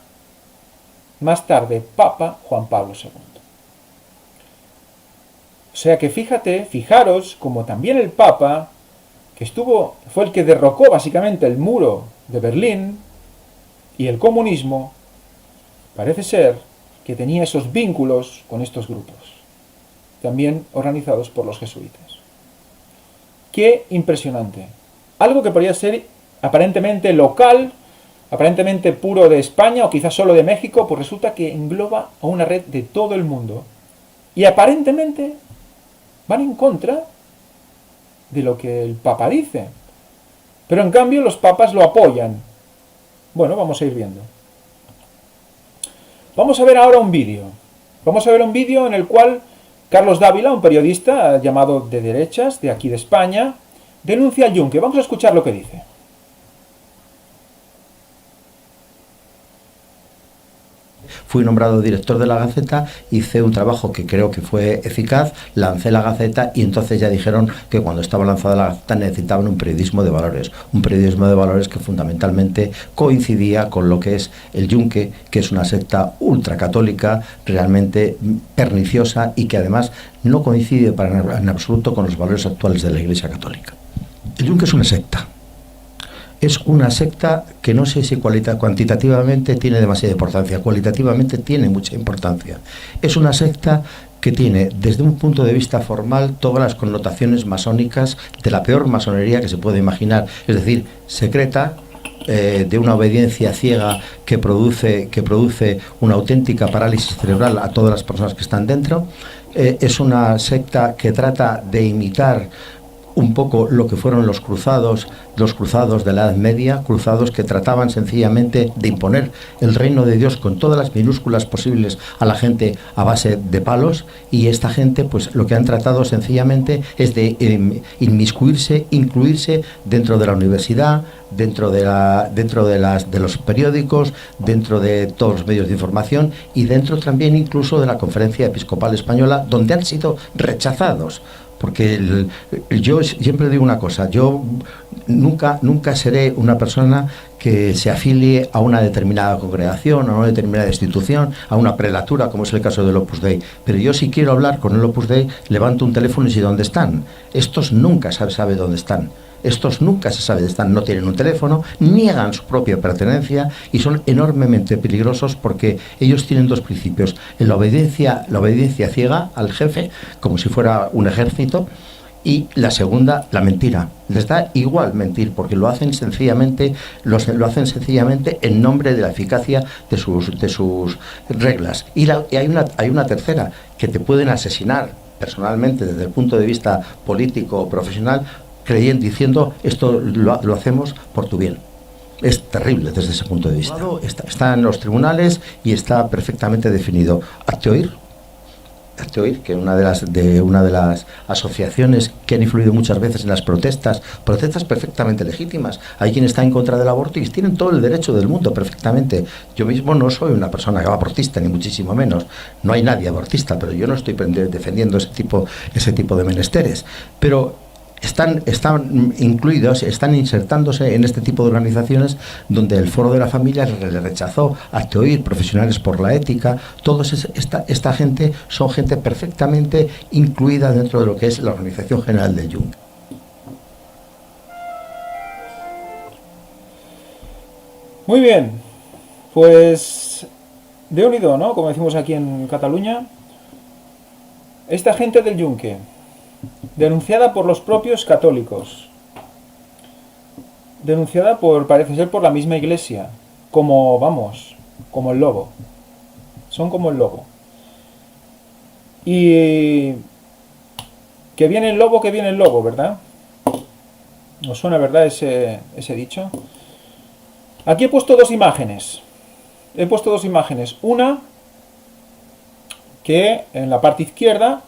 más tarde Papa Juan Pablo II. O sea que fijaros como también el Papa, que fue el que derrocó básicamente el muro de Berlín y el comunismo, parece ser que tenía esos vínculos con estos grupos, también organizados por los jesuitas. ¡Qué impresionante! Algo que podría ser aparentemente local, aparentemente puro de España o quizás solo de México, pues resulta que engloba a una red de todo el mundo. Y aparentemente van en contra de lo que el Papa dice. Pero en cambio los papas lo apoyan. Bueno, vamos a ir viendo. Vamos a ver ahora un vídeo. Vamos a ver un vídeo en el cual Carlos Dávila, un periodista llamado de derechas, de aquí de España, denuncia al Yunque. Vamos a escuchar lo que dice. Fui nombrado director de la Gaceta, hice un trabajo que creo que fue eficaz, lancé la Gaceta y entonces ya dijeron que cuando estaba lanzada la Gaceta necesitaban un periodismo de valores que fundamentalmente coincidía con lo que es el Yunque, que es una secta ultracatólica, realmente perniciosa y que además no coincide en absoluto con los valores actuales de la Iglesia Católica. El Yunque es una secta. Es una secta que no sé si cuantitativamente tiene demasiada importancia, cualitativamente tiene mucha importancia. Es una secta que tiene, desde un punto de vista formal, todas las connotaciones masónicas de la peor masonería que se puede imaginar, es decir, secreta, de una obediencia ciega que produce una auténtica parálisis cerebral a todas las personas que están dentro. Es una secta que trata de imitar un poco lo que fueron los cruzados de la Edad Media, cruzados que trataban sencillamente de imponer el reino de Dios con todas las minúsculas posibles a la gente a base de palos, y esta gente pues lo que han tratado sencillamente es de inmiscuirse, incluirse dentro de la universidad, dentro de los periódicos, dentro de todos los medios de información y dentro también incluso de la Conferencia Episcopal Española, donde han sido rechazados. Porque yo siempre digo una cosa, yo nunca seré una persona que se afilie a una determinada congregación, a una determinada institución, a una prelatura, como es el caso del Opus Dei. Pero yo si quiero hablar con el Opus Dei, levanto un teléfono y sé dónde están. Estos nunca sabe dónde están. Estos nunca se sabe dónde están, no tienen un teléfono, niegan su propia pertenencia y son enormemente peligrosos porque ellos tienen dos principios: la obediencia ciega al jefe, como si fuera un ejército, y la segunda, la mentira. Les da igual mentir porque lo hacen sencillamente en nombre de la eficacia de sus reglas. Y hay una tercera, que te pueden asesinar personalmente desde el punto de vista político o profesional, diciendo esto lo hacemos por tu bien. Es terrible desde ese punto de vista. Está en los tribunales y está perfectamente definido. Hazte oír, que una de las asociaciones que han influido muchas veces en las protestas perfectamente legítimas. Hay quien está en contra del aborto y tienen todo el derecho del mundo perfectamente. Yo mismo no soy una persona abortista, ni muchísimo menos. No hay nadie abortista, pero yo no estoy defendiendo ese tipo de menesteres. Pero están incluidos, están insertándose en este tipo de organizaciones donde el Foro de la Familia le rechazó, Acteoir, Profesionales por la Ética. Esta gente son gente perfectamente incluida dentro de lo que es la Organización General del Jung. Muy bien, pues de unido, ¿no? Como decimos aquí en Cataluña, esta gente del Yunque, denunciada por los propios católicos, denunciada parece ser por la misma iglesia, como el lobo, son como el lobo. Y que viene el lobo, ¿verdad? ¿Os suena, verdad, ese dicho? Aquí he puesto dos imágenes. Una que en la parte izquierda,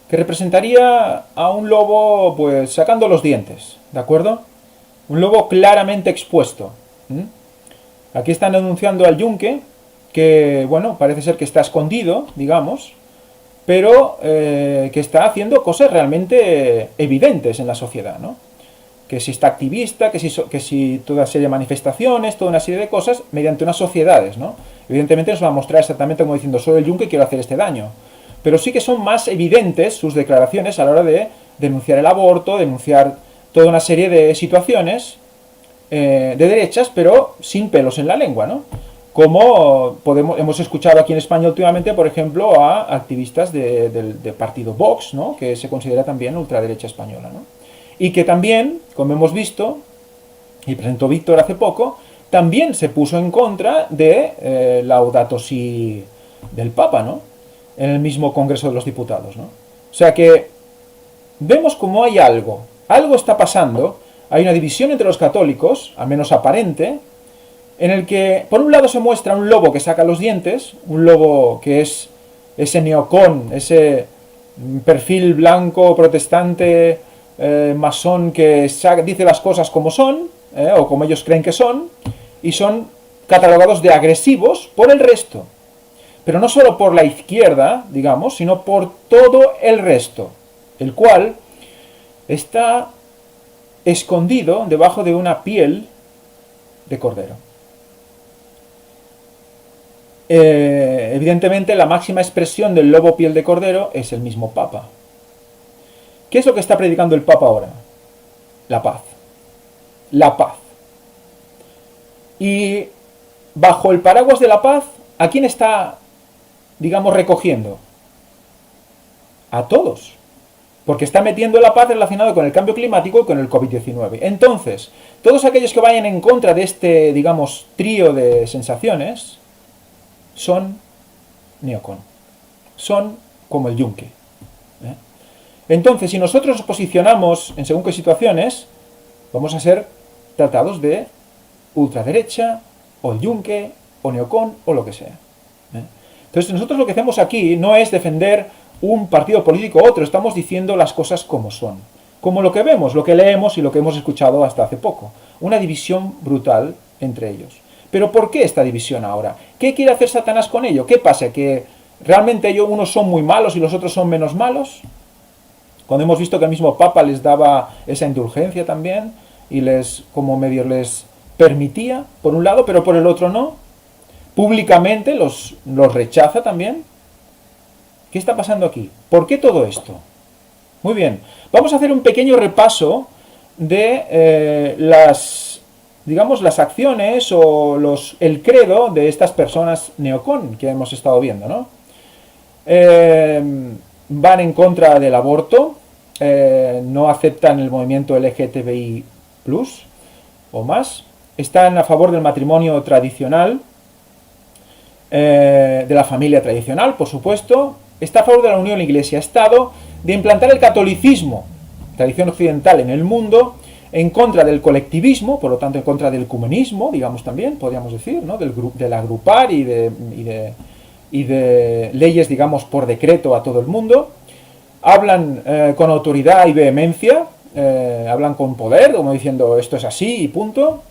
que representaría a un lobo pues sacando los dientes, ¿de acuerdo? Un lobo claramente expuesto. Aquí están denunciando al yunque, que bueno, parece ser que está escondido, digamos, pero que está haciendo cosas realmente evidentes en la sociedad, ¿no? Que si está activista, que si toda serie de manifestaciones, toda una serie de cosas, mediante unas sociedades, ¿no? Evidentemente nos va a mostrar exactamente como diciendo, soy el yunque y quiero hacer este daño. Pero sí que son más evidentes sus declaraciones a la hora de denunciar el aborto, denunciar toda una serie de situaciones de derechas, pero sin pelos en la lengua, ¿no? Como hemos escuchado aquí en España últimamente, por ejemplo, a activistas del partido Vox, ¿no? Que se considera también ultraderecha española, ¿no? Y que también, como hemos visto, y presentó Víctor hace poco, también se puso en contra de Laudato Si del Papa, ¿no? En el mismo Congreso de los Diputados, ¿no? O sea que vemos como hay algo está pasando, hay una división entre los católicos, al menos aparente, en el que por un lado se muestra un lobo que saca los dientes, un lobo que es ese neocon, ese perfil blanco protestante masón que dice las cosas como son, o como ellos creen que son, y son catalogados de agresivos por el resto. Pero no solo por la izquierda, digamos, sino por todo el resto, el cual está escondido debajo de una piel de cordero. Evidentemente la máxima expresión del lobo piel de cordero es el mismo Papa. ¿Qué es lo que está predicando el Papa ahora? La paz. La paz. Y bajo el paraguas de la paz, ¿a quién está, digamos, recogiendo? A todos. Porque está metiendo la paz relacionada con el cambio climático y con el COVID-19. Entonces, todos aquellos que vayan en contra de este, digamos, trío de sensaciones, son neocon. Son como el yunque. Entonces, si nosotros nos posicionamos en según qué situaciones, vamos a ser tratados de ultraderecha, o el yunque, o neocon, o lo que sea. Entonces, nosotros lo que hacemos aquí no es defender un partido político u otro, estamos diciendo las cosas como son. Como lo que vemos, lo que leemos y lo que hemos escuchado hasta hace poco. Una división brutal entre ellos. Pero ¿por qué esta división ahora? ¿Qué quiere hacer Satanás con ello? ¿Qué pasa? ¿Que realmente ellos unos son muy malos y los otros son menos malos? Cuando hemos visto que el mismo Papa les daba esa indulgencia también y como medio les permitía, por un lado, pero por el otro no. Públicamente los rechaza también. ¿Qué está pasando aquí? ¿Por qué todo esto? Muy bien, vamos a hacer un pequeño repaso de las acciones o el credo de estas personas neocon que hemos estado viendo, ¿no? Van en contra del aborto, no aceptan el movimiento LGTBI+, o más, están a favor del matrimonio tradicional, de la familia tradicional, por supuesto, está a favor de la unión Iglesia-Estado, de implantar el catolicismo, tradición occidental en el mundo, en contra del colectivismo, por lo tanto en contra del ecumenismo, digamos también, podríamos decir, ¿no? Del agrupar y de leyes, digamos, por decreto a todo el mundo. Hablan con autoridad y vehemencia, hablan con poder, como diciendo esto es así y punto.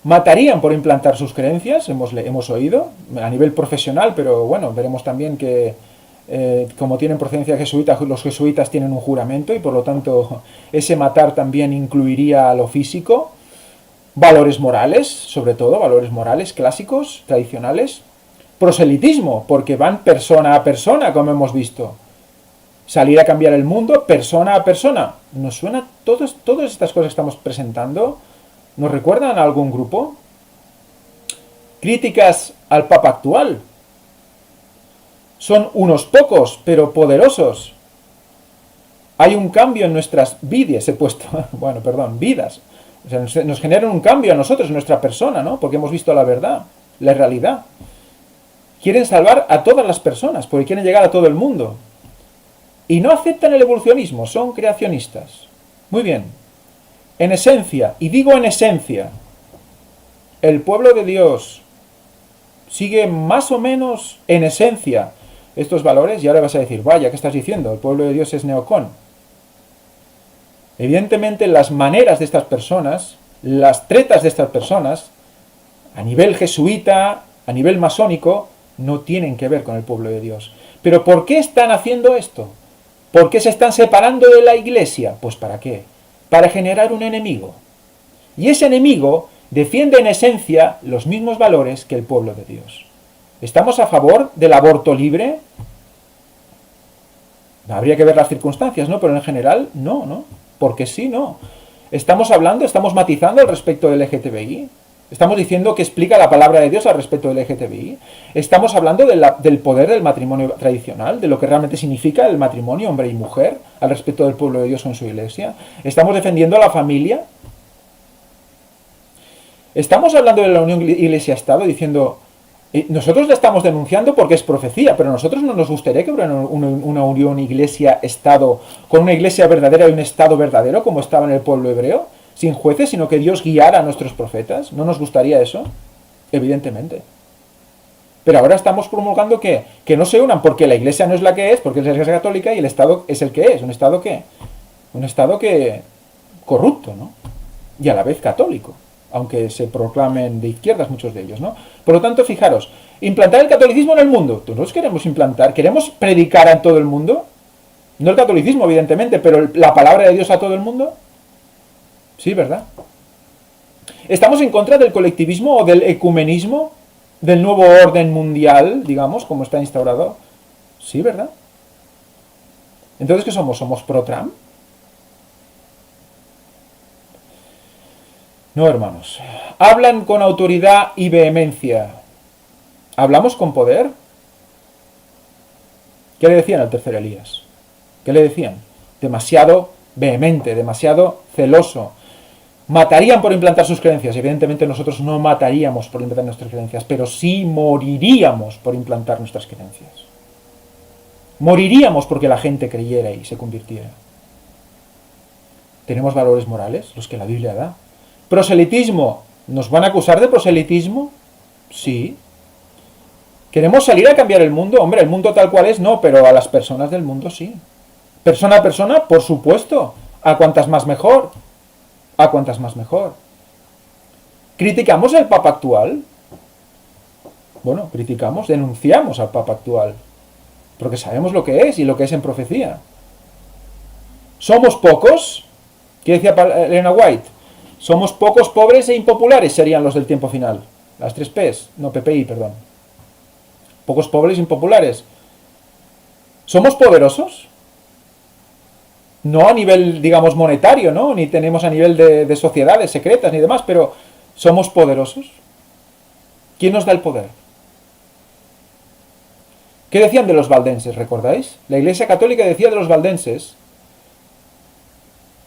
Matarían por implantar sus creencias, hemos oído, a nivel profesional, pero bueno, veremos también que como tienen procedencia jesuita, los jesuitas tienen un juramento y por lo tanto ese matar también incluiría lo físico. Valores morales, sobre todo, valores morales clásicos, tradicionales. Proselitismo, porque van persona a persona, como hemos visto. Salir a cambiar el mundo persona a persona. ¿Nos suena todas estas cosas que estamos presentando? ¿Nos recuerdan a algún grupo? Críticas al Papa actual. Son unos pocos, pero poderosos. Hay un cambio en nuestras vidas, vidas. O sea, nos generan un cambio a nosotros, en nuestra persona, ¿no? Porque hemos visto la verdad, la realidad. Quieren salvar a todas las personas, porque quieren llegar a todo el mundo. Y no aceptan el evolucionismo, son creacionistas. Muy bien. En esencia, y digo en esencia, el pueblo de Dios sigue más o menos en esencia estos valores, y ahora vas a decir, vaya, ¿qué estás diciendo? El pueblo de Dios es neocon. Evidentemente las maneras de estas personas, las tretas de estas personas, a nivel jesuita, a nivel masónico, no tienen que ver con el pueblo de Dios. ¿Pero por qué están haciendo esto? ¿Por qué se están separando de la iglesia? Pues ¿para qué? Para generar un enemigo. Y ese enemigo defiende en esencia los mismos valores que el pueblo de Dios. ¿Estamos a favor del aborto libre? Habría que ver las circunstancias, ¿no? Pero en general, no. Porque sí, no. Estamos matizando al respecto del LGTBI. Estamos diciendo que explica la palabra de Dios al respecto del LGTBI. Estamos hablando del poder del matrimonio tradicional, de lo que realmente significa el matrimonio, hombre y mujer, al respecto del pueblo de Dios en su iglesia. Estamos defendiendo a la familia. Estamos hablando de la unión iglesia-estado, diciendo, nosotros la estamos denunciando porque es profecía, pero a nosotros no nos gustaría que hubiera una unión iglesia-estado, con una iglesia verdadera y un estado verdadero, como estaba en el pueblo hebreo, sin jueces, sino que Dios guiara a nuestros profetas. ¿No nos gustaría eso? Evidentemente. Pero ahora estamos promulgando que no se unan, porque la iglesia no es la que es, porque es la iglesia católica y el estado es el que es. ¿Un estado qué? Un estado que corrupto, ¿no? Y a la vez católico, aunque se proclamen de izquierdas muchos de ellos, ¿no? Por lo tanto, fijaros, implantar el catolicismo en el mundo. Nosotros queremos implantar, queremos predicar a todo el mundo, no el catolicismo, evidentemente, pero la palabra de Dios a todo el mundo. Sí, ¿verdad? ¿Estamos en contra del colectivismo o del ecumenismo, del nuevo orden mundial, digamos, como está instaurado? Sí, ¿verdad? Entonces, ¿qué somos? ¿Somos pro-Trump? No, hermanos. Hablan con autoridad y vehemencia. ¿Hablamos con poder? ¿Qué le decían al tercer Elías? ¿Qué le decían? Demasiado vehemente, demasiado celoso. Matarían por implantar sus creencias. Evidentemente nosotros no mataríamos por implantar nuestras creencias, pero sí moriríamos por implantar nuestras creencias. Moriríamos porque la gente creyera y se convirtiera. ¿Tenemos valores morales? Los que la Biblia da. Proselitismo. ¿Nos van a acusar de proselitismo? Sí. ¿Queremos salir a cambiar el mundo? Hombre, el mundo tal cual es, no, pero a las personas del mundo sí. Persona a persona, por supuesto. A cuantas más mejor. A cuantas más mejor. ¿Criticamos al Papa actual? Bueno, criticamos, denunciamos al Papa actual. Porque sabemos lo que es y lo que es en profecía. ¿Somos pocos? ¿Qué decía Elena White? Somos pocos, pobres e impopulares serían los del tiempo final. Las 3 P's, no PPI, perdón. Pocos, pobres e impopulares. ¿Somos poderosos? No a nivel, digamos, monetario, ¿no? Ni tenemos a nivel de sociedades secretas ni demás, pero ¿somos poderosos? ¿Quién nos da el poder? ¿Qué decían de los valdenses, recordáis? La Iglesia Católica decía de los valdenses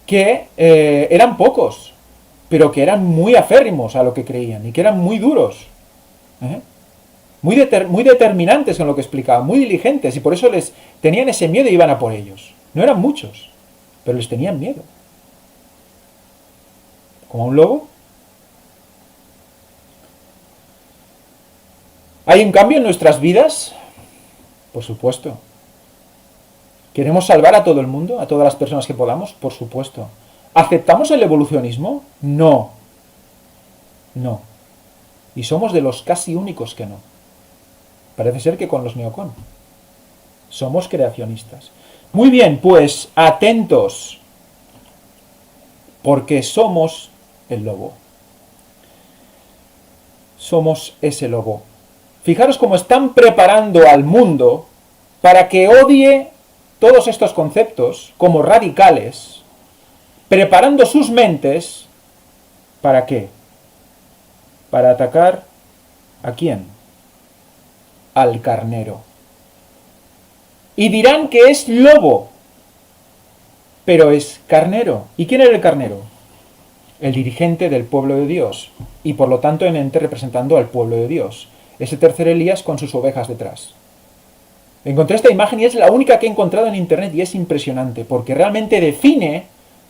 que eran pocos, pero que eran muy aférrimos a lo que creían y que eran muy duros, muy determinantes en lo que explicaban, muy diligentes, y por eso les tenían ese miedo y iban a por ellos. No eran muchos, pero les tenían miedo. ¿Como a un lobo? ¿Hay un cambio en nuestras vidas? Por supuesto. ¿Queremos salvar a todo el mundo, a todas las personas que podamos? Por supuesto. ¿Aceptamos el evolucionismo? No. No. Y somos de los casi únicos que no. Parece ser que con los neocon. Somos creacionistas. Muy bien, pues atentos, porque somos el lobo. Somos ese lobo. Fijaros cómo están preparando al mundo para que odie todos estos conceptos como radicales, preparando sus mentes, ¿para qué? Para atacar ¿a quién? Al carnero. Y dirán que es lobo, pero es carnero. ¿Y quién era el carnero? El dirigente del pueblo de Dios, y por lo tanto en ente representando al pueblo de Dios. Ese tercer Elías con sus ovejas detrás. Encontré esta imagen y es la única que he encontrado en internet y es impresionante, porque realmente define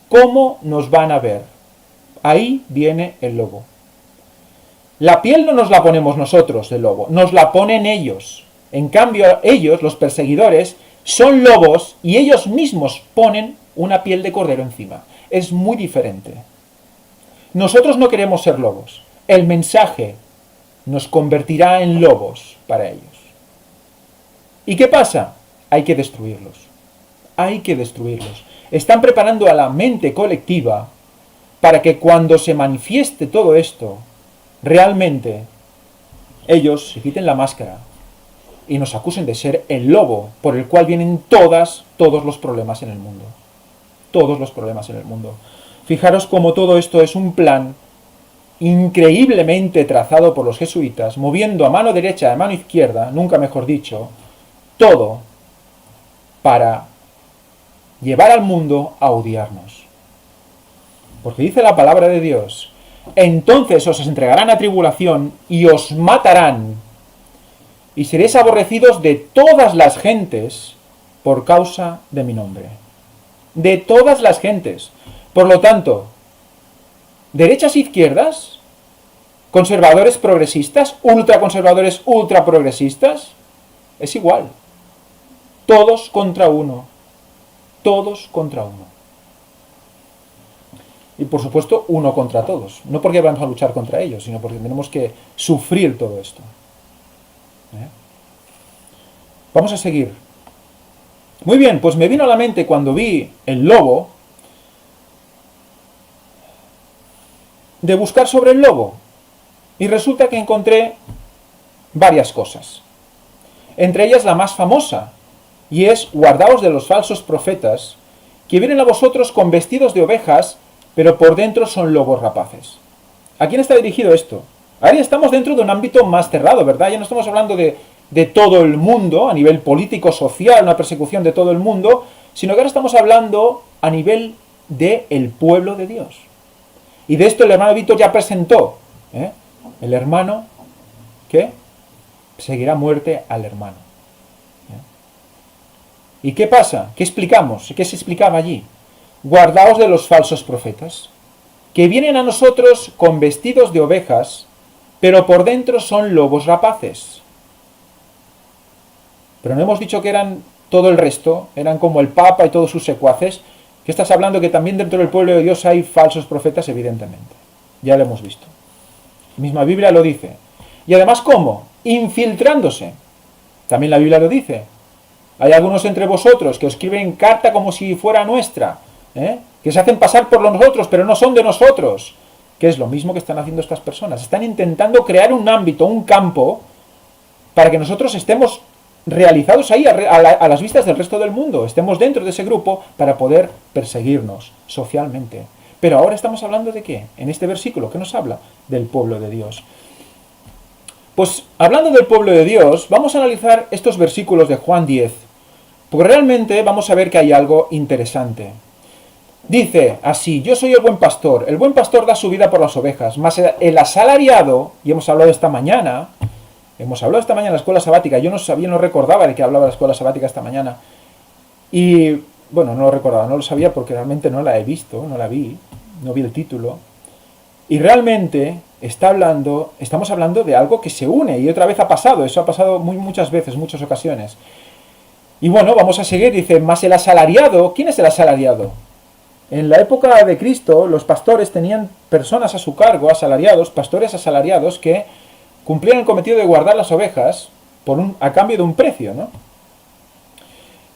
cómo nos van a ver. Ahí viene el lobo. La piel no nos la ponemos nosotros del lobo, nos la ponen ellos. En cambio, ellos, los perseguidores, son lobos y ellos mismos ponen una piel de cordero encima. Es muy diferente. Nosotros no queremos ser lobos. El mensaje nos convertirá en lobos para ellos. ¿Y qué pasa? Hay que destruirlos. Hay que destruirlos. Están preparando a la mente colectiva para que cuando se manifieste todo esto, realmente ellos se quiten la máscara y nos acusen de ser el lobo por el cual vienen todos los problemas en el mundo. Todos los problemas en el mundo. Fijaros cómo todo esto es un plan increíblemente trazado por los jesuitas, moviendo a mano derecha y a mano izquierda, nunca mejor dicho, todo para llevar al mundo a odiarnos. Porque dice la palabra de Dios: entonces os entregarán a tribulación y os matarán, y seréis aborrecidos de todas las gentes por causa de mi nombre. De todas las gentes. Por lo tanto, derechas e izquierdas, conservadores progresistas, ultraconservadores ultraprogresistas, es igual. Todos contra uno. Todos contra uno. Y por supuesto, uno contra todos. No porque vamos a luchar contra ellos, sino porque tenemos que sufrir todo esto. Vamos a seguir. Muy bien, pues me vino a la mente cuando vi el lobo, de buscar sobre el lobo. Y resulta que encontré varias cosas. Entre ellas la más famosa, y es: guardaos de los falsos profetas, que vienen a vosotros con vestidos de ovejas, pero por dentro son lobos rapaces. ¿A quién está dirigido esto? Ahora ya estamos dentro de un ámbito más cerrado, ¿verdad? Ya no estamos hablando de todo el mundo, a nivel político, social, una persecución de todo el mundo, sino que ahora estamos hablando a nivel del pueblo de Dios. Y de esto el hermano Víctor ya presentó, el hermano que seguirá muerte al hermano. ¿Y qué pasa? ¿Qué explicamos? ¿Qué se explicaba allí? Guardaos de los falsos profetas, que vienen a nosotros con vestidos de ovejas, pero por dentro son lobos rapaces. Pero no hemos dicho que eran todo el resto, eran como el Papa y todos sus secuaces. ¿Qué estás hablando? Que también dentro del pueblo de Dios hay falsos profetas, evidentemente. Ya lo hemos visto. La misma Biblia lo dice. Y además, ¿cómo? Infiltrándose. También la Biblia lo dice. Hay algunos entre vosotros que os escriben carta como si fuera nuestra, que se hacen pasar por nosotros, pero no son de nosotros. Que es lo mismo que están haciendo estas personas. Están intentando crear un ámbito, un campo, para que nosotros estemos realizados ahí a las vistas del resto del mundo, estemos dentro de ese grupo para poder perseguirnos socialmente. Pero ahora estamos hablando de ¿qué? En este versículo, ¿qué nos habla? Del pueblo de Dios. Pues hablando del pueblo de Dios, vamos a analizar estos versículos de Juan 10, porque realmente vamos a ver que hay algo interesante. Dice así: yo soy el buen pastor da su vida por las ovejas, mas el asalariado, y hemos hablado esta mañana en la escuela sabática, yo no recordaba de qué hablaba la escuela sabática esta mañana, y bueno, no lo recordaba, no lo sabía porque realmente no la he visto, no la vi, no vi el título, y realmente estamos hablando de algo que se une, y otra vez ha pasado, eso ha pasado muchas veces, muchas ocasiones. Y bueno, vamos a seguir, dice: más el asalariado. ¿Quién es el asalariado? En la época de Cristo, los pastores tenían personas a su cargo, asalariados, pastores asalariados, que cumplían el cometido de guardar las ovejas a cambio de un precio, ¿no?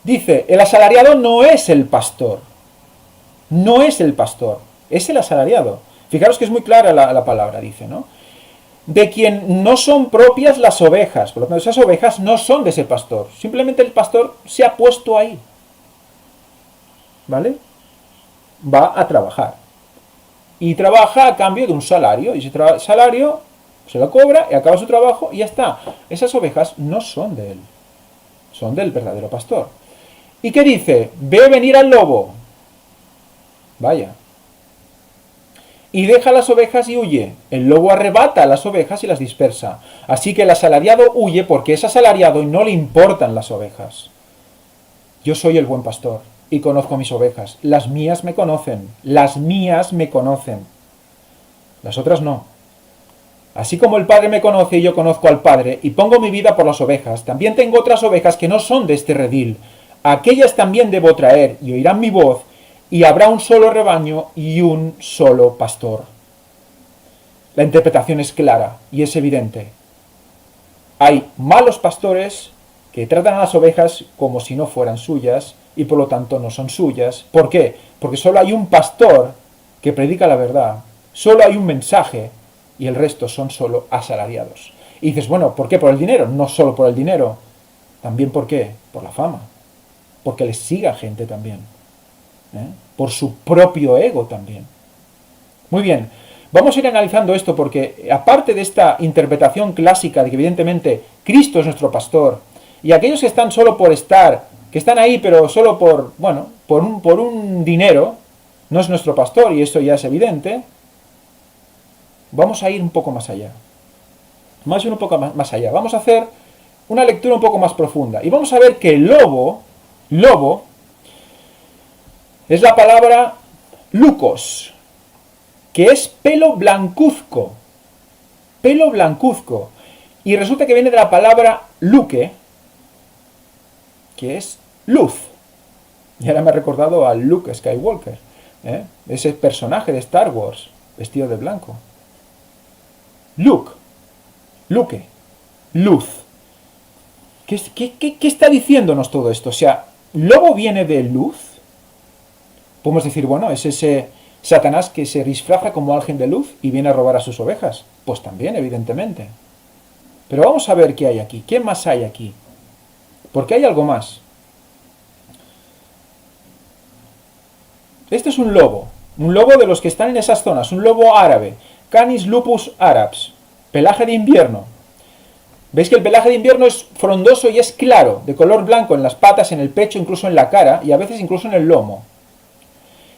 Dice, el asalariado no es el pastor. No es el pastor, es el asalariado. Fijaros que es muy clara la palabra, dice, ¿no? De quien no son propias las ovejas. Por lo tanto, esas ovejas no son de ese pastor. Simplemente el pastor se ha puesto ahí. ¿Vale? Va a trabajar. Y trabaja a cambio de un salario. Y ese salario se lo cobra y acaba su trabajo y ya está. Esas ovejas no son de él. Son del verdadero pastor. ¿Y qué dice? Ve venir al lobo. Vaya. Y deja las ovejas y huye. El lobo arrebata a las ovejas y las dispersa. Así que el asalariado huye porque es asalariado y no le importan las ovejas. Yo soy el buen pastor y conozco mis ovejas. Las mías me conocen. Las mías me conocen. Las otras no. Así como el Padre me conoce y yo conozco al Padre y pongo mi vida por las ovejas, también tengo otras ovejas que no son de este redil. Aquellas también debo traer y oirán mi voz, y habrá un solo rebaño y un solo pastor. La interpretación es clara y es evidente. Hay malos pastores que tratan a las ovejas como si no fueran suyas y por lo tanto no son suyas. ¿Por qué? Porque solo hay un pastor que predica la verdad, solo hay un mensaje y el resto son solo asalariados. Y dices, bueno, ¿por qué? ¿Por el dinero? No solo por el dinero. También ¿por qué? Por la fama. Porque les siga gente también. Por su propio ego también. Muy bien, vamos a ir analizando esto porque aparte de esta interpretación clásica de que evidentemente Cristo es nuestro pastor y aquellos que están solo por estar, que están ahí pero solo por, bueno, por un dinero, no es nuestro pastor y esto ya es evidente, vamos a ir un poco más allá. Vamos a ir un poco más allá. Vamos a hacer una lectura un poco más profunda y vamos a ver que lobo, es la palabra lucos, que es pelo blancuzco. Pelo blancuzco. Y resulta que viene de la palabra luque, que es luz. Y ahora me ha recordado a Luke Skywalker, ese personaje de Star Wars, vestido de blanco. Luke, luz. ¿Qué está diciéndonos todo esto? O sea, ¿lobo viene de luz? Podemos decir, bueno, es ese Satanás que se disfraza como ángel de luz y viene a robar a sus ovejas. Pues también, evidentemente. Pero vamos a ver qué hay aquí. ¿Qué más hay aquí? Porque hay algo más. Este es un lobo de los que están en esas zonas, un lobo árabe, Canis lupus arabs, pelaje de invierno. Veis que el pelaje de invierno es frondoso y es claro, de color blanco en las patas, en el pecho, incluso en la cara y a veces incluso en el lomo.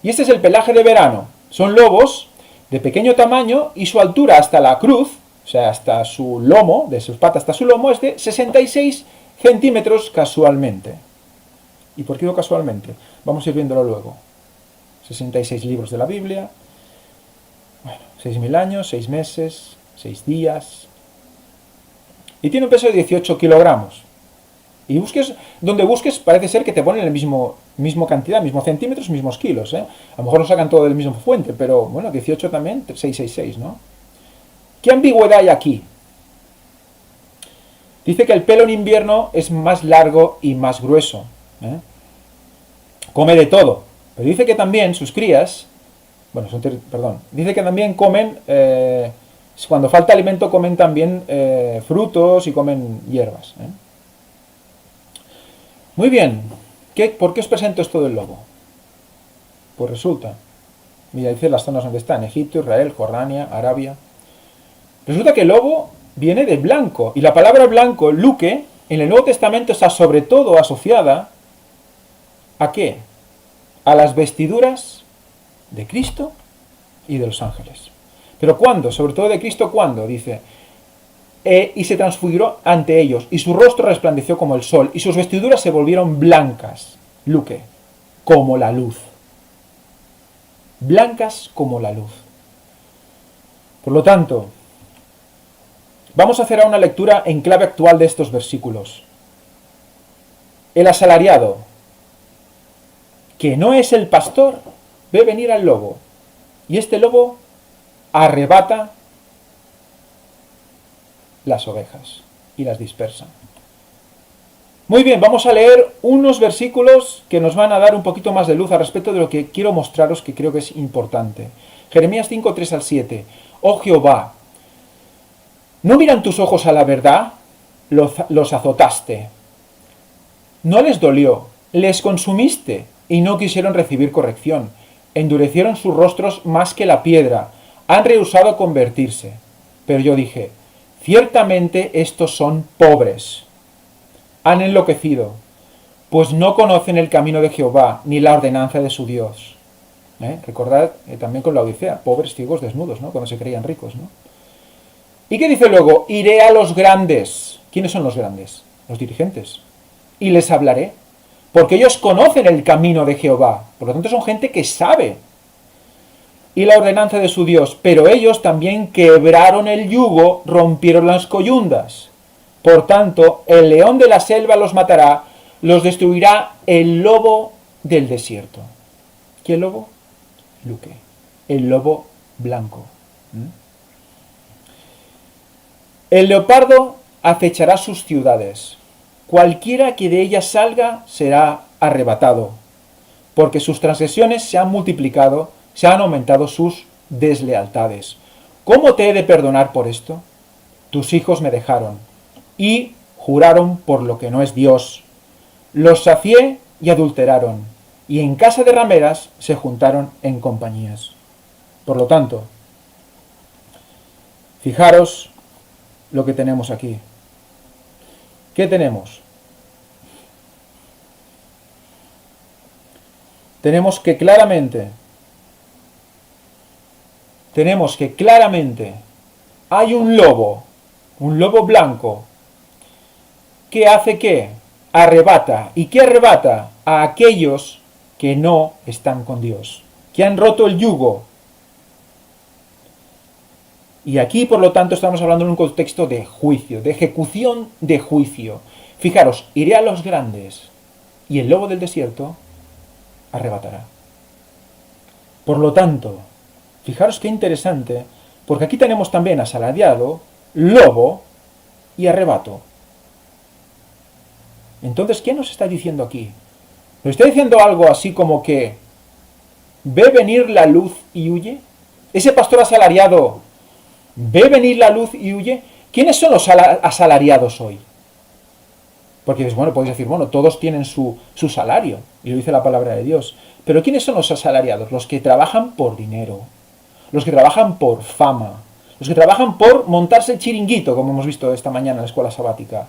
Y este es el pelaje de verano. Son lobos de pequeño tamaño y su altura hasta la cruz, o sea, hasta su lomo, de sus patas hasta su lomo, es de 66 centímetros casualmente. ¿Y por qué digo casualmente? Vamos a ir viéndolo luego. 66 libros de la Biblia, bueno, 6.000 años, 6 meses, 6 días. Y tiene un peso de 18 kilogramos. Y donde busques parece ser que te ponen el mismo cantidad, mismos centímetros, mismos kilos. A lo mejor lo sacan todo del mismo fuente, pero bueno, 18 también, 666, ¿no? ¿Qué ambigüedad hay aquí? Dice que el pelo en invierno es más largo y más grueso. Come de todo. Pero dice que también sus crías, dice que también comen, cuando falta alimento comen también frutos y comen hierbas. Muy bien, ¿por qué os presento esto del lobo? Pues resulta, mira, dice las zonas donde está, en Egipto, Israel, Jordania, Arabia. Resulta que el lobo viene de blanco, y la palabra blanco, luque, en el Nuevo Testamento está sobre todo asociada ¿a qué? A las vestiduras de Cristo y de los ángeles. ¿Pero cuándo? Sobre todo de Cristo, ¿cuándo? Dice, y se transfiguró ante ellos, y su rostro resplandeció como el sol, y sus vestiduras se volvieron blancas, luque, como la luz. Blancas como la luz. Por lo tanto, vamos a hacer ahora una lectura en clave actual de estos versículos. El asalariado, que no es el pastor, ve venir al lobo, y este lobo arrebata las ovejas y las dispersa. Muy bien, vamos a leer unos versículos que nos van a dar un poquito más de luz al respecto de lo que quiero mostraros, que creo que es importante. Jeremías 5, 3 al 7. Oh Jehová, ¿no miran tus ojos a la verdad? Los azotaste. No les dolió, les consumiste y no quisieron recibir corrección. Endurecieron sus rostros más que la piedra, han rehusado convertirse. Pero yo dije, ciertamente estos son pobres. Han enloquecido, pues no conocen el camino de Jehová, ni la ordenanza de su Dios. Recordad también con la Odisea, pobres ciegos desnudos, ¿no? Cuando se creían ricos, ¿no? ¿Y qué dice luego? Iré a los grandes. ¿Quiénes son los grandes? Los dirigentes. Y les hablaré, porque ellos conocen el camino de Jehová. Por lo tanto, son gente que sabe. Y la ordenanza de su Dios. Pero ellos también quebraron el yugo, rompieron las coyundas. Por tanto, el león de la selva los matará, los destruirá el lobo del desierto. ¿Qué lobo? Luque. El lobo blanco. El leopardo acechará sus ciudades. Cualquiera que de ellas salga será arrebatado, porque sus transgresiones se han multiplicado, se han aumentado sus deslealtades. ¿Cómo te he de perdonar por esto? Tus hijos me dejaron y juraron por lo que no es Dios. Los sacié y adulteraron, y en casa de rameras se juntaron en compañías. Por lo tanto, fijaros lo que tenemos aquí. ¿Qué tenemos? Tenemos que claramente hay un lobo blanco, que hace ¿qué? Arrebata. ¿Y qué arrebata? A aquellos que no están con Dios, que han roto el yugo. Y aquí, por lo tanto, estamos hablando en un contexto de juicio, de ejecución de juicio. Fijaros, iré a los grandes, y el lobo del desierto arrebatará. Por lo tanto, fijaros qué interesante, porque aquí tenemos también asalariado, lobo y arrebato. Entonces, ¿qué nos está diciendo aquí? ¿Nos está diciendo algo así como que ve venir la luz y huye? Ese pastor asalariado ve venir la luz y huye. ¿Quiénes son los asalariados hoy? Porque podéis decir, todos tienen su salario, y lo dice la palabra de Dios. Pero ¿quiénes son los asalariados? Los que trabajan por dinero, los que trabajan por fama, los que trabajan por montarse el chiringuito, como hemos visto esta mañana en la escuela sabática.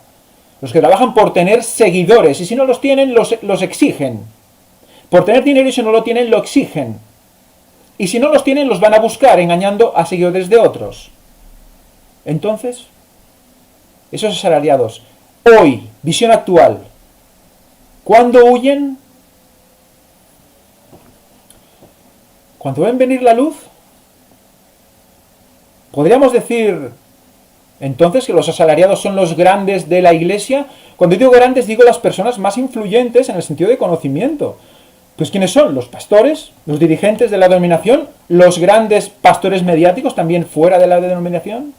Los que trabajan por tener seguidores, y si no los tienen, los exigen. Por tener dinero, y si no lo tienen, lo exigen. Y si no los tienen, los van a buscar, engañando a seguidores de otros. Entonces, esos asalariados, hoy, visión actual, ¿cuándo huyen? ¿Cuando ven venir la luz? ¿Podríamos decir entonces que los asalariados son los grandes de la iglesia? Cuando digo grandes, digo las personas más influyentes en el sentido de conocimiento. Pues ¿quiénes son? Los pastores, los dirigentes de la denominación, los grandes pastores mediáticos también fuera de la denominación.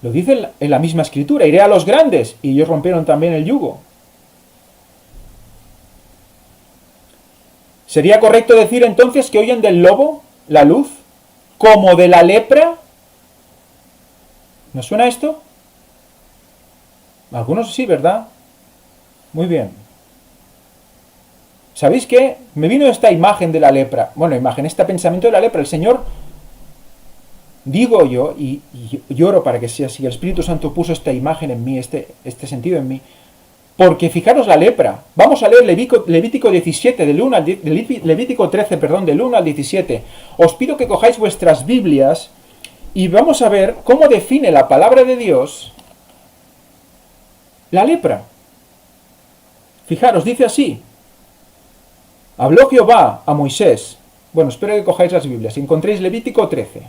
Lo dice en la misma escritura, iré a los grandes, y ellos rompieron también el yugo. ¿Sería correcto decir entonces que oyen del lobo, la luz, como de la lepra? ¿Nos suena esto? Algunos sí, ¿verdad? Muy bien. ¿Sabéis qué? Me vino esta imagen de la lepra. Este pensamiento de la lepra. El Señor, digo yo, y lloro para que sea así, el Espíritu Santo puso esta imagen en mí, este sentido en mí. Porque fijaros la lepra. Vamos a leer Levítico 17, Levítico 13, del 1 al 17. Os pido que cojáis vuestras Biblias y vamos a ver cómo define la palabra de Dios la lepra. Fijaros, dice así. Habló Jehová a Moisés. Espero que cojáis las Biblias. Encontréis Levítico 13.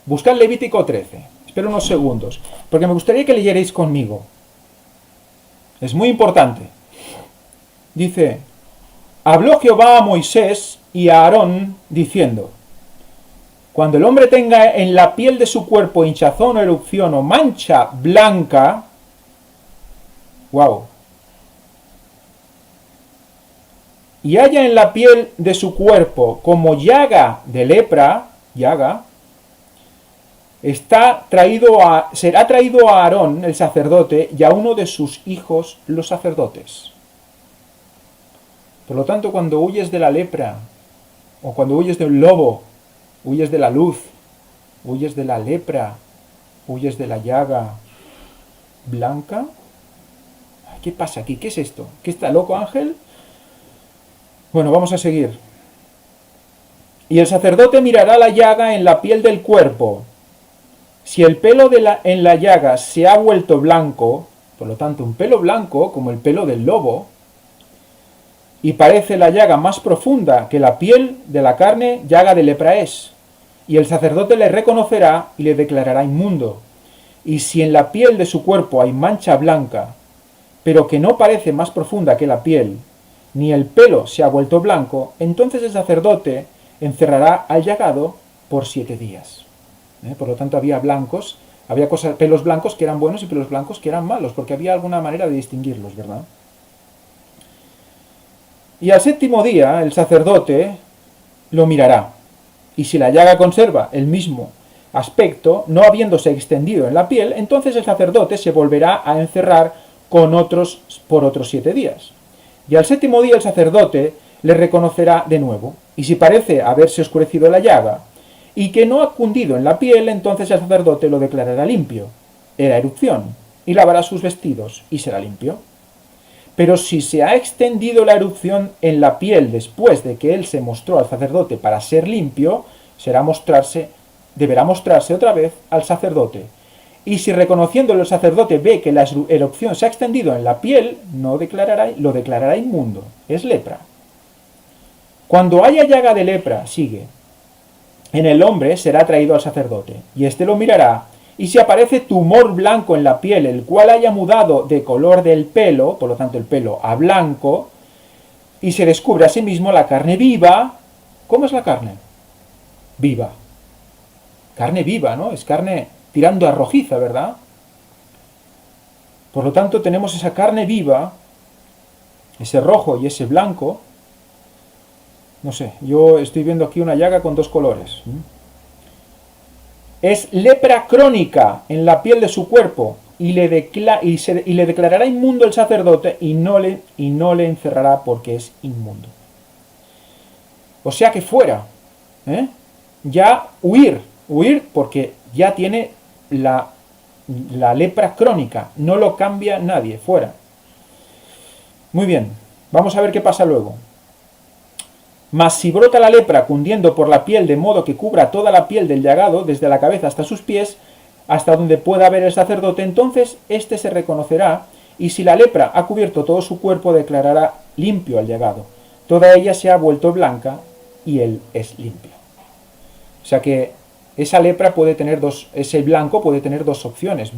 Buscad Levítico 13. Espero unos segundos, porque me gustaría que leyerais conmigo. Es muy importante. Dice, habló Jehová a Moisés y a Aarón, diciendo, cuando el hombre tenga en la piel de su cuerpo hinchazón o erupción o mancha blanca, Wow. Y haya en la piel de su cuerpo como llaga de lepra, llaga, será traído a Aarón, el sacerdote, y a uno de sus hijos, los sacerdotes. Por lo tanto, cuando huyes de la lepra, o cuando huyes de un lobo, huyes de la luz, huyes de la lepra, huyes de la llaga blanca. ¿Qué pasa aquí? ¿Qué es esto? ¿Qué está loco, Ángel? Bueno, vamos a seguir. Y el sacerdote mirará la llaga en la piel del cuerpo. Si el pelo en la llaga se ha vuelto blanco, por lo tanto un pelo blanco como el pelo del lobo, y parece la llaga más profunda que la piel de la carne, llaga de lepra es. Y el sacerdote le reconocerá y le declarará inmundo. Y si en la piel de su cuerpo hay mancha blanca, pero que no parece más profunda que la piel, ni el pelo se ha vuelto blanco, entonces el sacerdote encerrará al llagado por 7 días. Por lo tanto, había blancos, había pelos blancos que eran buenos y pelos blancos que eran malos, porque había alguna manera de distinguirlos, ¿verdad? Y al 7º día el sacerdote lo mirará, y si la llaga conserva el mismo aspecto, no habiéndose extendido en la piel, entonces el sacerdote se volverá a encerrar por otros 7 días. Y al 7º día el sacerdote le reconocerá de nuevo, y si parece haberse oscurecido la llaga, y que no ha cundido en la piel, entonces el sacerdote lo declarará limpio. Era erupción, y lavará sus vestidos, y será limpio. Pero si se ha extendido la erupción en la piel después de que él se mostró al sacerdote para ser limpio, deberá mostrarse otra vez al sacerdote. Y si reconociéndolo el sacerdote ve que la erupción se ha extendido en la piel, lo declarará inmundo. Es lepra. Cuando haya llaga de lepra, sigue, en el hombre será traído al sacerdote, y éste lo mirará, y si aparece tumor blanco en la piel, el cual haya mudado de color del pelo, por lo tanto el pelo a blanco, y se descubre asimismo la carne viva. ¿Cómo es la carne? Viva. Carne viva, ¿no? Es carne tirando a rojiza, ¿verdad? Por lo tanto tenemos esa carne viva, ese rojo y ese blanco. No sé, yo estoy viendo aquí una llaga con 2 colores. Es lepra crónica en la piel de su cuerpo, y le declarará inmundo el sacerdote, y no le encerrará porque es inmundo. O sea que fuera, ya huir porque ya tiene la lepra crónica, no lo cambia nadie, fuera. Muy bien, vamos a ver qué pasa luego. Mas si brota la lepra cundiendo por la piel de modo que cubra toda la piel del llagado, desde la cabeza hasta sus pies, hasta donde pueda ver el sacerdote, entonces éste se reconocerá, y si la lepra ha cubierto todo su cuerpo, declarará limpio al llagado. Toda ella se ha vuelto blanca, y él es limpio. O sea que esa lepra puede tener ese blanco puede tener 2 opciones,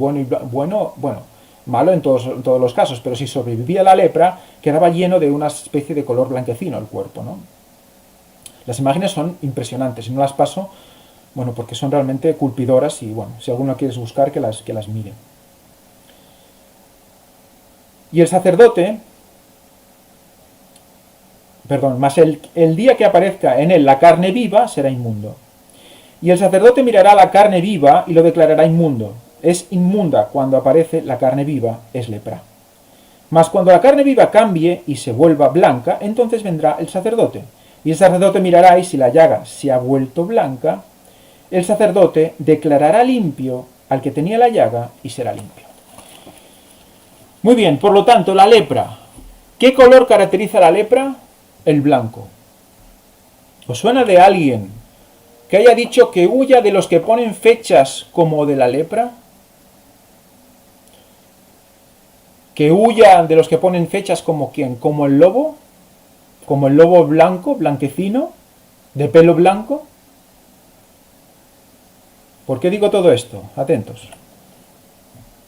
malo en todos los casos, pero si sobrevivía la lepra, quedaba lleno de una especie de color blanquecino el cuerpo, ¿no? Las imágenes son impresionantes, y no las paso, porque son realmente culpidoras, y si alguno quieres buscar, que las mire. Y el sacerdote, más el día que aparezca en él la carne viva, será inmundo. Y el sacerdote mirará la carne viva y lo declarará inmundo. Es inmunda cuando aparece la carne viva, es lepra. Mas cuando la carne viva cambie y se vuelva blanca, entonces vendrá el sacerdote. Y el sacerdote mirará, y si la llaga se ha vuelto blanca, el sacerdote declarará limpio al que tenía la llaga, y será limpio. Muy bien, por lo tanto, la lepra. ¿Qué color caracteriza la lepra? El blanco. ¿Os suena de alguien que haya dicho que huya de los que ponen fechas como de la lepra? ¿Que huya de los que ponen fechas como quién? ¿Como el lobo? ¿Como el lobo blanco, blanquecino, de pelo blanco? ¿Por qué digo todo esto? Atentos.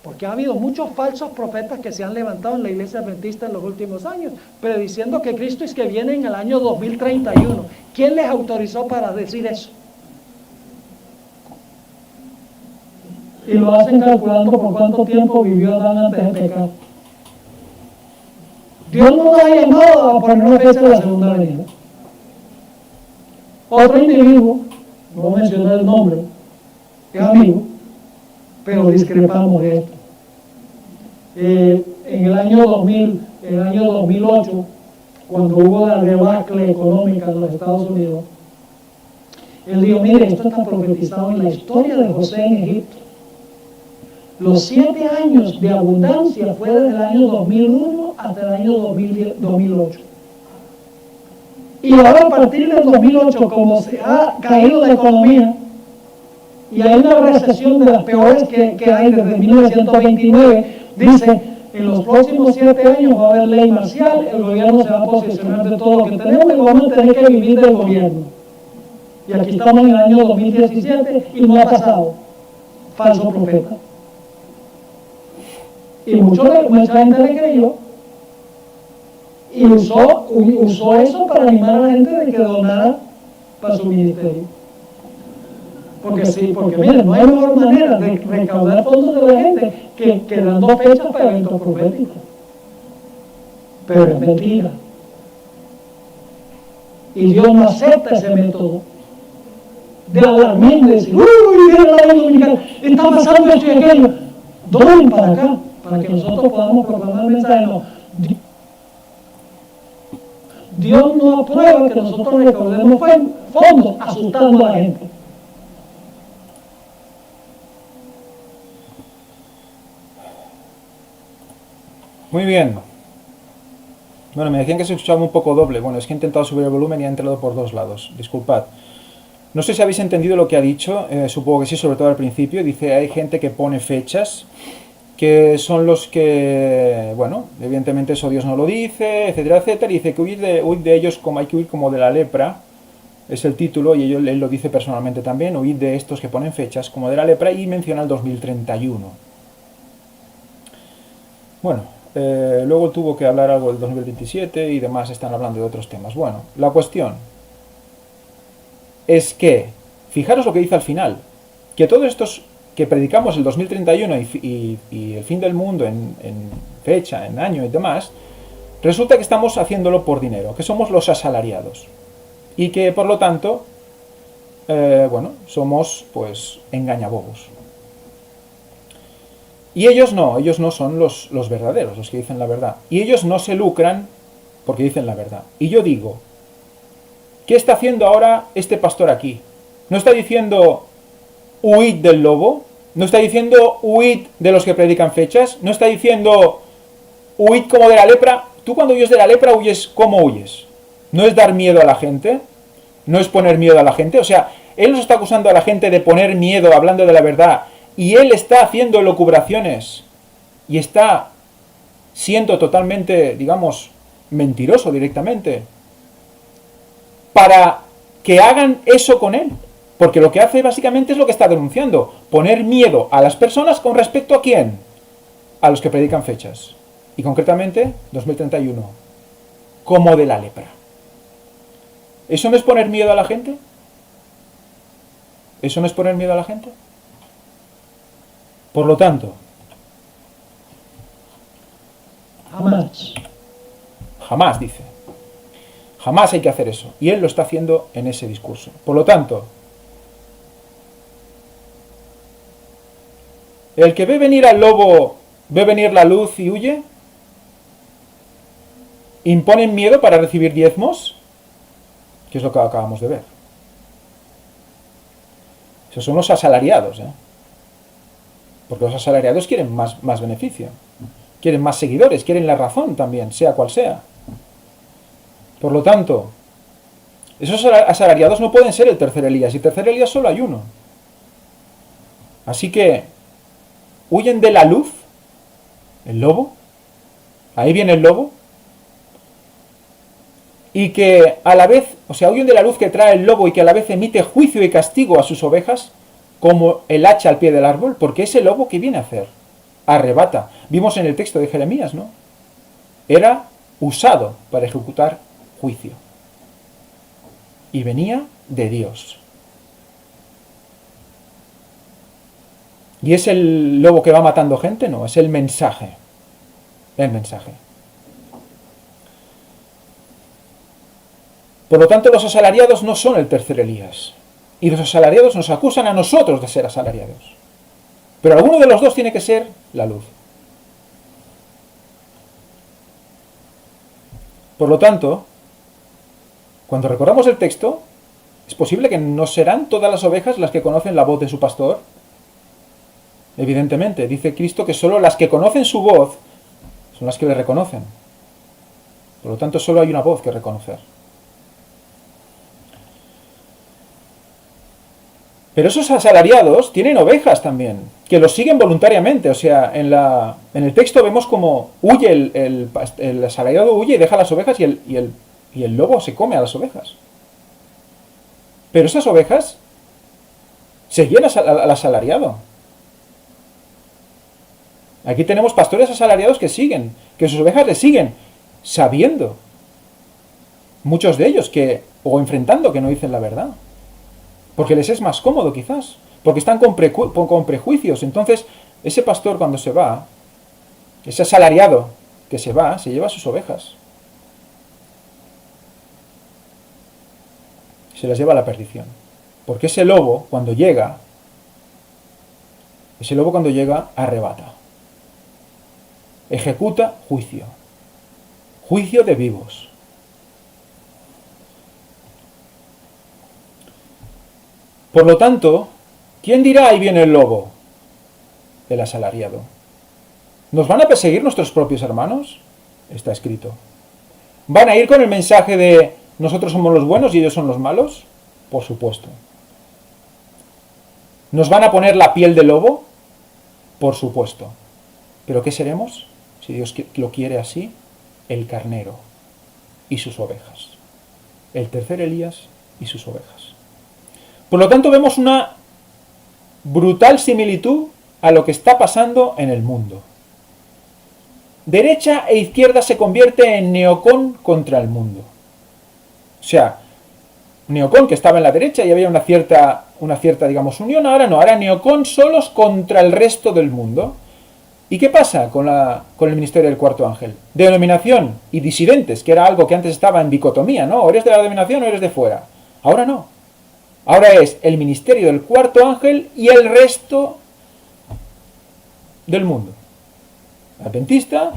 Porque ha habido muchos falsos profetas que se han levantado en la iglesia adventista en los últimos años, prediciendo que Cristo es que viene en el año 2031. ¿Quién les autorizó para decir eso? Y lo hacen calculando por cuánto tiempo vivió Adán antes de pecar. Dios no nos ha llamado a poner una fecha de la segunda venida. Otro individuo, no voy a mencionar el nombre, es amigo, pero discrepamos de esto. En el año 2000, en el año 2008, cuando hubo la debacle económica en los Estados Unidos, él dijo, mire, esto está profetizado en la historia de José en Egipto. Los 7 años de abundancia fue desde el año 2001 hasta el año 2008. Y ahora a partir del 2008, como se ha caído la economía, y hay una recesión de las peores que hay desde 1929, dice, en los próximos 7 años va a haber ley marcial, el gobierno se va a posesionar de todo lo que tenemos y vamos a tener que vivir del gobierno. Y aquí estamos en el año 2017 y no ha pasado. Falso profeta. Y mucha gente le creyó y usó eso para animar a la gente de que donara para su ministerio. Porque miren, no hay mejor manera de recaudar fondos de la gente que dando fechas para eventos proféticos. Pero es mentira. Y Dios no acepta ese método de alarmismo, de decir, uy, viene la ley dominicana, está pasando esto y aquello. Donen para acá, para que nosotros podamos proclamar el mensaje. No. Dios no aprueba que nosotros recaudemos fondos asustando a la gente. Muy bien. Bueno, me decían que se escuchaba un poco doble. Bueno, es que he intentado subir el volumen y ha entrado por dos lados. Disculpad. No sé si habéis entendido lo que ha dicho. Supongo que sí, sobre todo al principio. Dice, hay gente que pone fechas, que son los que, bueno, evidentemente eso Dios no lo dice, etcétera, etcétera. Y dice que huir de ellos como hay que huir como de la lepra. Es el título, y él lo dice personalmente también. Huir de estos que ponen fechas como de la lepra, y menciona el 2031. Bueno. Luego tuvo que hablar algo del 2027 y demás, están hablando de otros temas. Bueno, la cuestión es que, fijaros lo que dice al final, que todos estos que predicamos el 2031 y el fin del mundo en fecha, en año y demás, resulta que estamos haciéndolo por dinero, que somos los asalariados y que por lo tanto, bueno, somos pues engañabobos. Y ellos no son los verdaderos, los que dicen la verdad. Y ellos no se lucran porque dicen la verdad. Y yo digo, ¿qué está haciendo ahora este pastor aquí? ¿No está diciendo huid del lobo? ¿No está diciendo huid de los que predican fechas? ¿No está diciendo huid como de la lepra? Tú cuando huyes de la lepra, huyes, ¿cómo huyes? ¿No es dar miedo a la gente? ¿No es poner miedo a la gente? O sea, él nos está acusando a la gente de poner miedo hablando de la verdad. Y él está haciendo elucubraciones y está siendo totalmente, digamos, mentiroso directamente para que hagan eso con él. Porque lo que hace básicamente es lo que está denunciando, poner miedo a las personas con respecto a quién, a los que predican fechas. Y concretamente, 2031, como de la lepra. ¿Eso no es poner miedo a la gente? ¿Eso no es poner miedo a la gente? Por lo tanto, jamás dice, jamás hay que hacer eso. Y él lo está haciendo en ese discurso. Por lo tanto, el que ve venir al lobo, ve venir la luz y huye, imponen miedo para recibir diezmos, que es lo que acabamos de ver. Esos son los asalariados, porque los asalariados quieren más beneficio, quieren más seguidores, quieren la razón también, sea cual sea. Por lo tanto, esos asalariados no pueden ser el tercer Elías, y el tercer Elías solo hay uno. Así que, huyen de la luz, el lobo, ahí viene el lobo, y que a la vez, o sea, huyen de la luz que trae el lobo y que a la vez emite juicio y castigo a sus ovejas, como el hacha al pie del árbol, porque ese lobo, ¿qué viene a hacer? Arrebata. Vimos en el texto de Jeremías, ¿no? Era usado para ejecutar juicio. Y venía de Dios. ¿Y es el lobo que va matando gente? No, es el mensaje. El mensaje. Por lo tanto, los asalariados no son el tercer Elías. Y los asalariados nos acusan a nosotros de ser asalariados. Pero alguno de los dos tiene que ser la luz. Por lo tanto, cuando recordamos el texto, es posible que no serán todas las ovejas las que conocen la voz de su pastor. Evidentemente, dice Cristo que solo las que conocen su voz son las que le reconocen. Por lo tanto, solo hay una voz que reconocer. Pero esos asalariados tienen ovejas también, que los siguen voluntariamente. O sea, en el texto vemos como huye el asalariado, huye y deja las ovejas y el lobo se come a las ovejas. Pero esas ovejas seguían al asalariado. Aquí tenemos pastores asalariados que siguen, que sus ovejas le siguen, sabiendo, muchos de ellos, o enfrentando que no dicen la verdad. Porque les es más cómodo quizás, porque están con prejuicios. Entonces, ese pastor cuando se va, ese asalariado que se va, se lleva sus ovejas. Se las lleva a la perdición. Porque ese lobo cuando llega, arrebata. Ejecuta juicio. Juicio de vivos. Por lo tanto, ¿quién dirá ahí viene el lobo? El asalariado. ¿Nos van a perseguir nuestros propios hermanos? Está escrito. ¿Van a ir con el mensaje de nosotros somos los buenos y ellos son los malos? Por supuesto. ¿Nos van a poner la piel de lobo? Por supuesto. ¿Pero qué seremos? Si Dios lo quiere así, el carnero y sus ovejas. El tercer Elías y sus ovejas. Por lo tanto, vemos una brutal similitud a lo que está pasando en el mundo. Derecha e izquierda se convierte en neocón contra el mundo. O sea, neocón que estaba en la derecha y había una cierta, digamos, unión, ahora no, ahora neocón solos contra el resto del mundo. ¿Y qué pasa con el ministerio del cuarto ángel? Denominación y disidentes, que era algo que antes estaba en dicotomía, ¿no? O eres de la denominación o eres de fuera. Ahora no. Ahora es el ministerio del cuarto ángel y el resto del mundo. Adventista,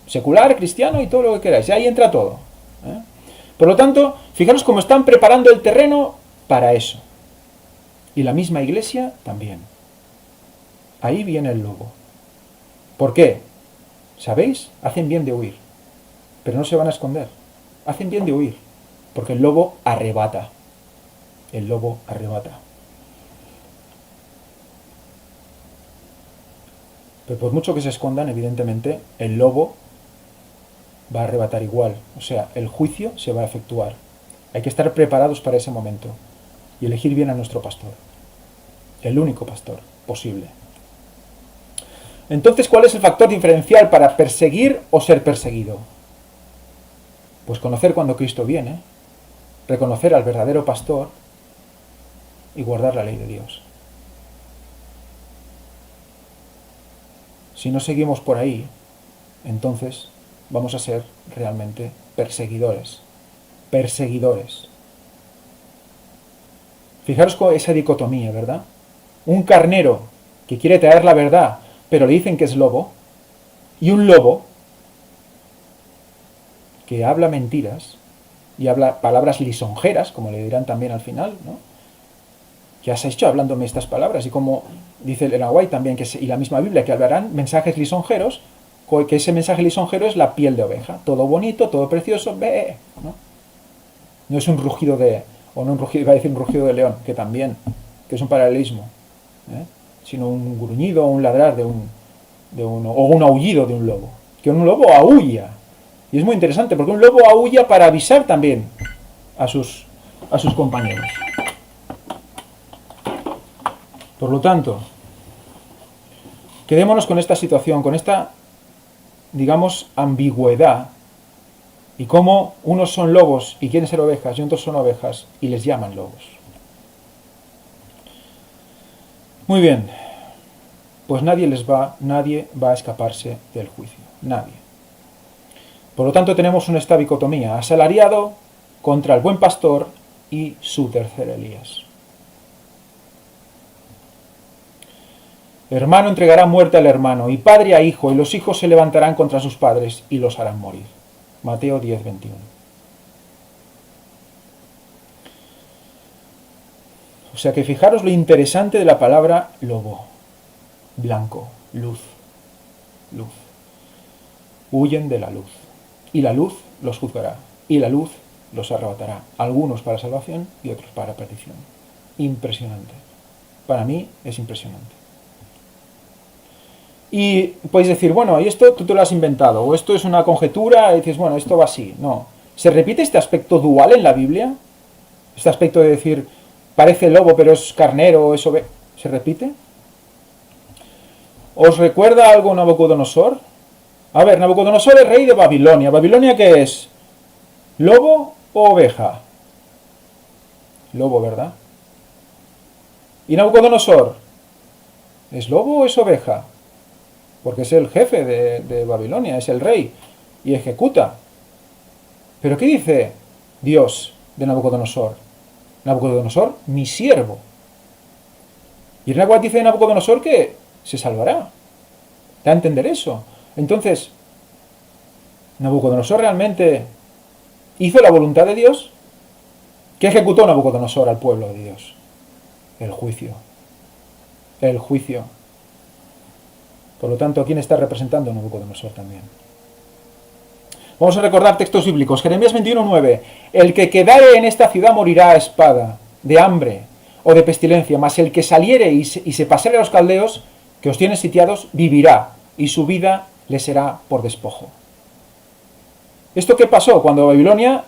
secular, cristiano y todo lo que queráis. Y ahí entra todo. Por lo tanto, fijaros cómo están preparando el terreno para eso. Y la misma iglesia también. Ahí viene el lobo. ¿Por qué? ¿Sabéis? Hacen bien de huir. Pero no se van a esconder. Hacen bien de huir. Porque el lobo arrebata. El lobo arrebata. Pero por mucho que se escondan, evidentemente, el lobo va a arrebatar igual. O sea, el juicio se va a efectuar. Hay que estar preparados para ese momento y elegir bien a nuestro pastor. El único pastor posible. Entonces, ¿cuál es el factor diferencial para perseguir o ser perseguido? Pues conocer cuando Cristo viene, reconocer al verdadero pastor y guardar la ley de Dios. Si no seguimos por ahí, entonces vamos a ser realmente perseguidores. Perseguidores. Fijaros con esa dicotomía, ¿verdad? Un carnero que quiere traer la verdad, pero le dicen que es lobo, y un lobo que habla mentiras y habla palabras lisonjeras, como le dirán también al final, ¿no? ¿Qué has hecho hablándome estas palabras? Y como dice el Ena White también, y la misma Biblia, que hablarán mensajes lisonjeros, que ese mensaje lisonjero es la piel de oveja. Todo bonito, todo precioso, ¿no? No es un rugido o no un rugido, iba a decir un rugido de león, que también, que es un paralelismo, sino un gruñido o un ladrar o un aullido de un lobo. Que un lobo aúlla. Y es muy interesante, porque un lobo aúlla para avisar también a sus compañeros. Por lo tanto, quedémonos con esta situación, con esta, digamos, ambigüedad, y cómo unos son lobos y quieren ser ovejas, y otros son ovejas y les llaman lobos. Muy bien, pues nadie va a escaparse del juicio, nadie. Por lo tanto tenemos esta dicotomía, asalariado contra el buen pastor y su tercer Elías. Hermano entregará muerte al hermano, y padre a hijo, y los hijos se levantarán contra sus padres y los harán morir. Mateo 10, 21. O sea que fijaros lo interesante de la palabra lobo. Blanco, luz, luz. Huyen de la luz, y la luz los juzgará, y la luz los arrebatará, algunos para salvación y otros para perdición. Impresionante. Para mí es impresionante. Y podéis decir, bueno, y esto tú te lo has inventado, o esto es una conjetura, y dices, bueno, esto va así. No. ¿Se repite este aspecto dual en la Biblia? Este aspecto de decir, parece lobo, pero es carnero, es oveja. ¿Se repite? ¿Os recuerda algo Nabucodonosor? A ver, Nabucodonosor es rey de Babilonia. ¿Babilonia qué es? ¿Lobo o oveja? Lobo, ¿verdad? ¿Y Nabucodonosor? ¿Es lobo o es oveja? Porque es el jefe de Babilonia, es el rey, y ejecuta. ¿Pero qué dice Dios de Nabucodonosor? Nabucodonosor, mi siervo. Y en agua dice de Nabucodonosor que se salvará. Da a entender eso. Entonces, ¿Nabucodonosor realmente hizo la voluntad de Dios? ¿Qué ejecutó Nabucodonosor al pueblo de Dios? El juicio. El juicio. Por lo tanto, ¿a quién está representando Nabucodonosor también? Vamos a recordar textos bíblicos. Jeremías 21:9. El que quedare en esta ciudad morirá a espada, de hambre o de pestilencia, mas el que saliere y se pasare a los caldeos, que os tienen sitiados, vivirá, y su vida le será por despojo. ¿Esto qué pasó? Cuando Babilonia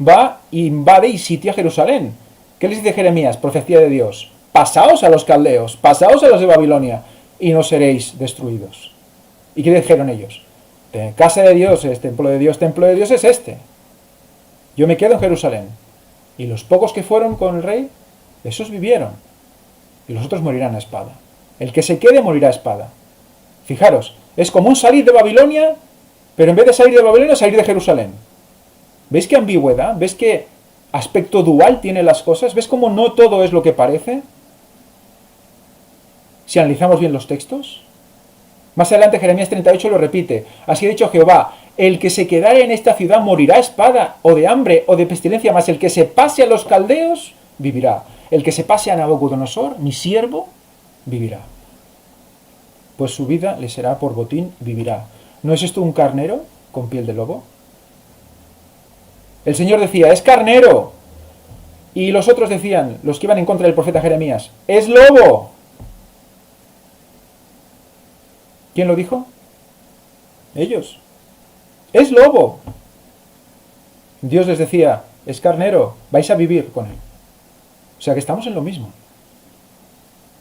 va, invade y sitia Jerusalén. ¿Qué les dice Jeremías? Profecía de Dios. Pasaos a los caldeos, pasaos a los de Babilonia, y no seréis destruidos. ¿Y qué dijeron ellos? Casa de Dios es templo de Dios es este. Yo me quedo en Jerusalén. Y los pocos que fueron con el rey, esos vivieron. Y los otros morirán a espada. El que se quede morirá a espada. Fijaros, es como un salir de Babilonia, pero en vez de salir de Babilonia, salir de Jerusalén. ¿Veis qué ambigüedad? ¿Ves qué aspecto dual tienen las cosas? ¿Ves cómo no todo es lo que parece? Si analizamos bien los textos. Más adelante Jeremías 38 lo repite. Así ha dicho Jehová, el que se quedare en esta ciudad morirá a espada, o de hambre, o de pestilencia, mas el que se pase a los caldeos, vivirá. El que se pase a Nabucodonosor, mi siervo, vivirá. Pues su vida le será por botín, vivirá. ¿No es esto un carnero con piel de lobo? El Señor decía, es carnero. Y los otros decían, los que iban en contra del profeta Jeremías, es lobo. ¿Quién lo dijo? Ellos. Es lobo. Dios les decía, es carnero, vais a vivir con él. O sea que estamos en lo mismo.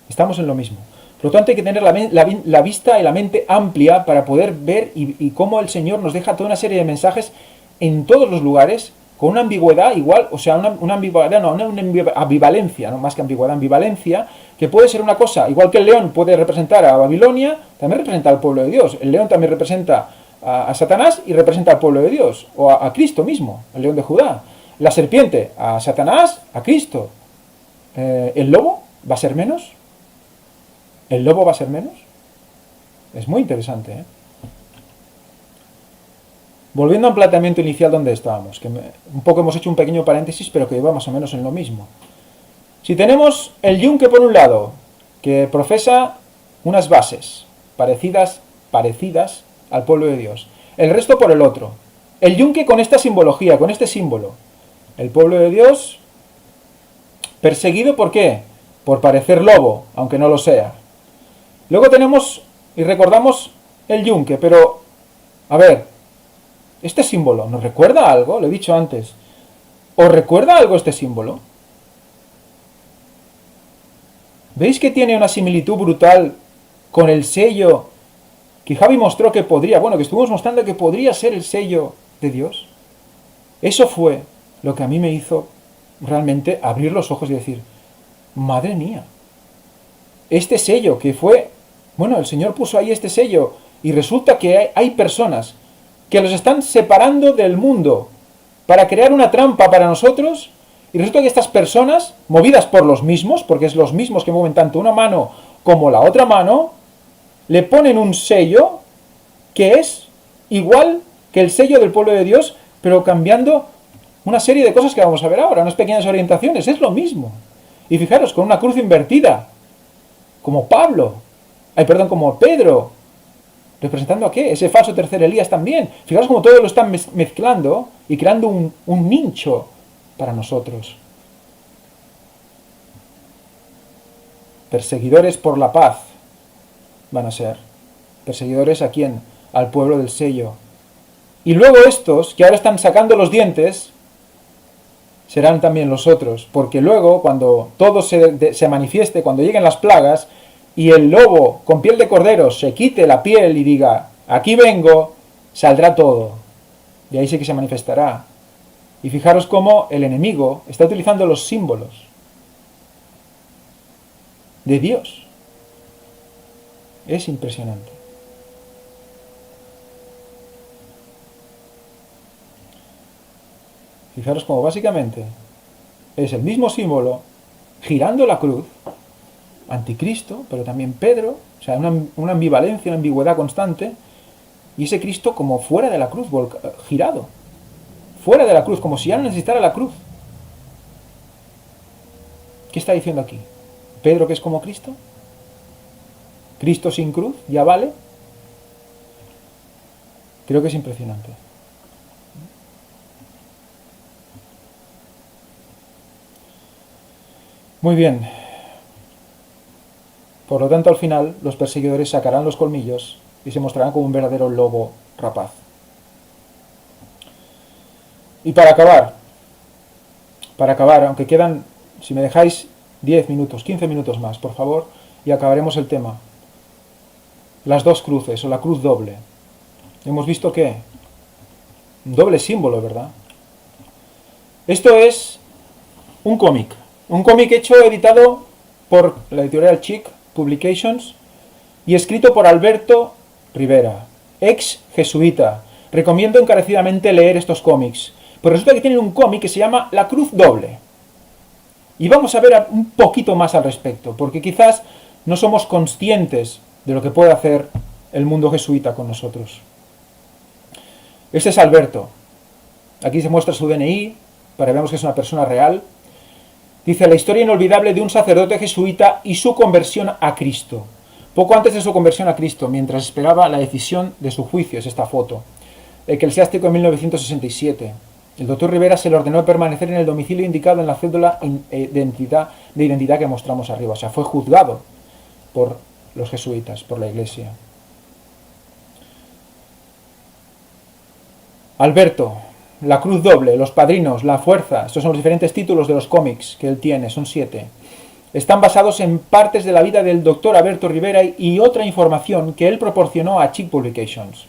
Estamos en lo mismo. Por lo tanto hay que tener la vista y la mente amplia para poder ver y cómo el Señor nos deja toda una serie de mensajes en todos los lugares, con una ambigüedad igual, o sea, una ambigüedad, no, una ambivalencia, no más que ambigüedad, ambivalencia, que puede ser una cosa, igual que el león puede representar a Babilonia, también representa al pueblo de Dios. El león también representa a Satanás y representa al pueblo de Dios, o a Cristo mismo, el león de Judá. La serpiente, a Satanás, a Cristo. ¿El lobo va a ser menos? ¿El lobo va a ser menos? Es muy interesante, ¿eh? Volviendo al planteamiento inicial donde estábamos, que un poco hemos hecho un pequeño paréntesis, pero que va más o menos en lo mismo. Si tenemos el yunque por un lado, que profesa unas bases parecidas al pueblo de Dios, el resto por el otro. El yunque con esta simbología, con este símbolo. El pueblo de Dios perseguido, ¿por qué? Por parecer lobo, aunque no lo sea. Luego tenemos y recordamos el yunque, pero, a ver, ¿este símbolo nos recuerda algo? Lo he dicho antes. ¿Os recuerda algo este símbolo? ¿Veis que tiene una similitud brutal con el sello que Javi mostró que podría, bueno, que estuvimos mostrando que podría ser el sello de Dios? Eso fue lo que a mí me hizo realmente abrir los ojos y decir, madre mía, este sello que fue, bueno, el Señor puso ahí este sello y resulta que hay personas que los están separando del mundo, para crear una trampa para nosotros, y resulta que estas personas, movidas por los mismos, porque es los mismos que mueven tanto una mano como la otra mano, le ponen un sello que es igual que el sello del pueblo de Dios, pero cambiando una serie de cosas que vamos a ver ahora, unas pequeñas orientaciones, es lo mismo. Y fijaros, con una cruz invertida, como como Pedro, ¿representando a qué? Ese falso tercer Elías también. Fijaros cómo todo lo están mezclando y creando un nicho para nosotros. Perseguidores por la paz van a ser. ¿Perseguidores a quién? Al pueblo del sello. Y luego estos, que ahora están sacando los dientes, serán también los otros. Porque luego, cuando todo se manifieste, cuando lleguen las plagas, y el lobo con piel de cordero se quite la piel y diga, aquí vengo, saldrá todo. Y ahí sí que se manifestará. Y fijaros cómo el enemigo está utilizando los símbolos de Dios. Es impresionante. Fijaros cómo básicamente es el mismo símbolo girando la cruz, anticristo, pero también Pedro, o sea, una ambivalencia, una ambigüedad constante, y ese Cristo como fuera de la cruz, girado, fuera de la cruz, como si ya no necesitara la cruz. ¿Qué está diciendo aquí? ¿Pedro que es como Cristo? ¿Cristo sin cruz? ¿Ya vale? Creo que es impresionante. Muy bien. Por lo tanto, al final, los perseguidores sacarán los colmillos y se mostrarán como un verdadero lobo rapaz. Y para acabar, aunque quedan, si me dejáis 10 minutos, 15 minutos más, por favor, y acabaremos el tema. Las dos cruces, o la cruz doble. Hemos visto que un doble símbolo, ¿verdad? Esto es un cómic hecho, editado por la editorial Chic Publications y escrito por Alberto Rivera, ex jesuita. Recomiendo encarecidamente leer estos cómics. Pero resulta que tienen un cómic que se llama La Cruz Doble. Y vamos a ver un poquito más al respecto, porque quizás no somos conscientes de lo que puede hacer el mundo jesuita con nosotros. Este es Alberto. Aquí se muestra su DNI, para que veamos que es una persona real. Dice, la historia inolvidable de un sacerdote jesuita y su conversión a Cristo. Poco antes de su conversión a Cristo, mientras esperaba la decisión de su juicio, es esta foto. Eclesiástico en 1967. El doctor Rivera se le ordenó permanecer en el domicilio indicado en la cédula de identidad que mostramos arriba. O sea, fue juzgado por los jesuitas, por la Iglesia. Alberto, la cruz doble, los padrinos, la fuerza, estos son los diferentes títulos de los cómics que él tiene, son 7. Están basados en partes de la vida del doctor Alberto Rivera y otra información que él proporcionó a Chic Publications,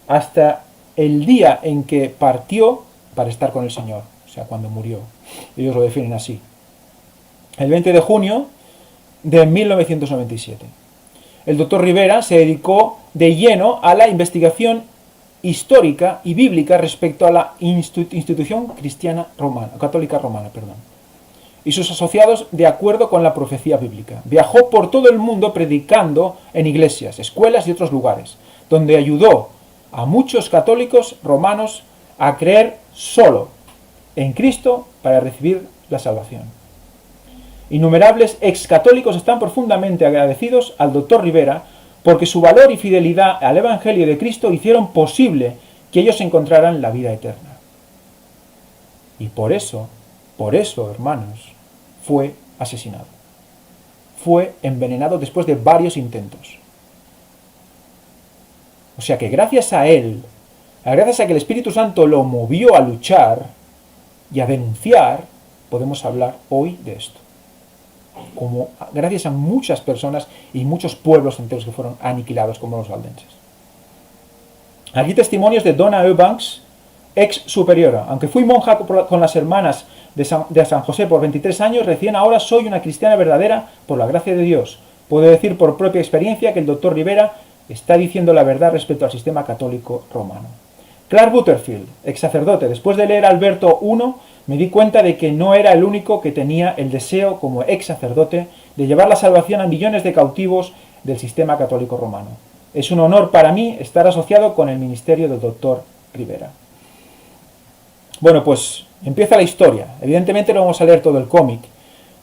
hasta el día en que partió para estar con el Señor, o sea, cuando murió. Ellos lo definen así. El 20 de junio de 1997. El doctor Rivera se dedicó de lleno a la investigación histórica y bíblica respecto a la institución católica romana, y sus asociados de acuerdo con la profecía bíblica. Viajó por todo el mundo predicando en iglesias, escuelas y otros lugares, donde ayudó a muchos católicos romanos a creer solo en Cristo para recibir la salvación. Innumerables excatólicos están profundamente agradecidos al doctor Rivera porque su valor y fidelidad al Evangelio de Cristo hicieron posible que ellos encontraran la vida eterna. Y por eso, hermanos, fue asesinado. Fue envenenado después de varios intentos. O sea que gracias a él, gracias a que el Espíritu Santo lo movió a luchar y a denunciar, podemos hablar hoy de esto. Como gracias a muchas personas y muchos pueblos enteros que fueron aniquilados como los valdenses. Aquí testimonios de Donna Eubanks, ex superiora. Aunque fui monja con las hermanas de San José por 23 años, recién ahora soy una cristiana verdadera por la gracia de Dios. Puedo decir por propia experiencia que el doctor Rivera está diciendo la verdad respecto al sistema católico romano. Clark Butterfield, ex sacerdote, después de leer Alberto I, me di cuenta de que no era el único que tenía el deseo, como ex sacerdote, de llevar la salvación a millones de cautivos del sistema católico romano. Es un honor para mí estar asociado con el ministerio del doctor Rivera. Bueno, pues empieza la historia. Evidentemente no vamos a leer todo el cómic,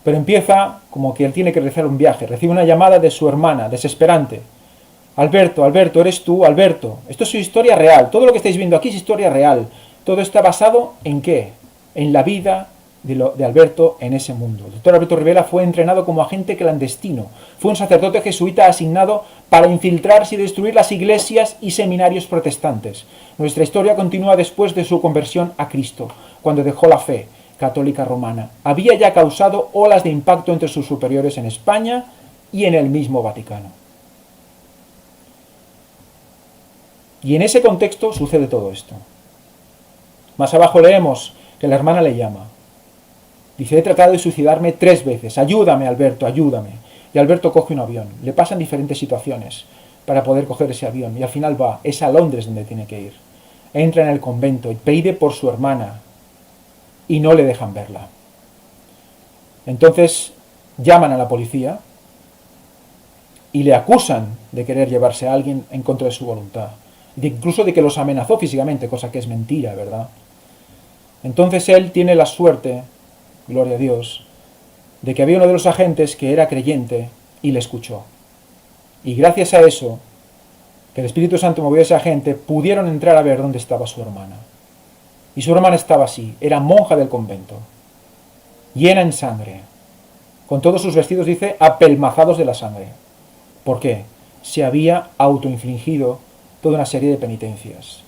pero empieza como que él tiene que realizar un viaje. Recibe una llamada de su hermana, desesperante. Alberto, Alberto, ¿eres tú? Alberto, esto es historia real. Todo lo que estáis viendo aquí es historia real. Todo está basado ¿en qué? En la vida de Alberto en ese mundo. El doctor Alberto Rivera fue entrenado como agente clandestino. Fue un sacerdote jesuita asignado para infiltrarse y destruir las iglesias y seminarios protestantes. Nuestra historia continúa después de su conversión a Cristo, cuando dejó la fe católica romana. Había ya causado olas de impacto entre sus superiores en España y en el mismo Vaticano. Y en ese contexto sucede todo esto. Más abajo leemos que la hermana le llama. Dice, he tratado de suicidarme 3 veces. Ayúdame, Alberto, ayúdame. Y Alberto coge un avión. Le pasan diferentes situaciones para poder coger ese avión. Y al final va. Es a Londres donde tiene que ir. Entra en el convento y pide por su hermana. Y no le dejan verla. Entonces llaman a la policía y le acusan de querer llevarse a alguien en contra de su voluntad. Incluso de que los amenazó físicamente, cosa que es mentira, ¿verdad? Entonces él tiene la suerte, gloria a Dios, de que había uno de los agentes que era creyente y le escuchó. Y gracias a eso, que el Espíritu Santo movió a ese agente, pudieron entrar a ver dónde estaba su hermana. Y su hermana estaba así, era monja del convento, llena en sangre, con todos sus vestidos, dice, apelmazados de la sangre. ¿Por qué? Se había autoinfligido toda una serie de penitencias.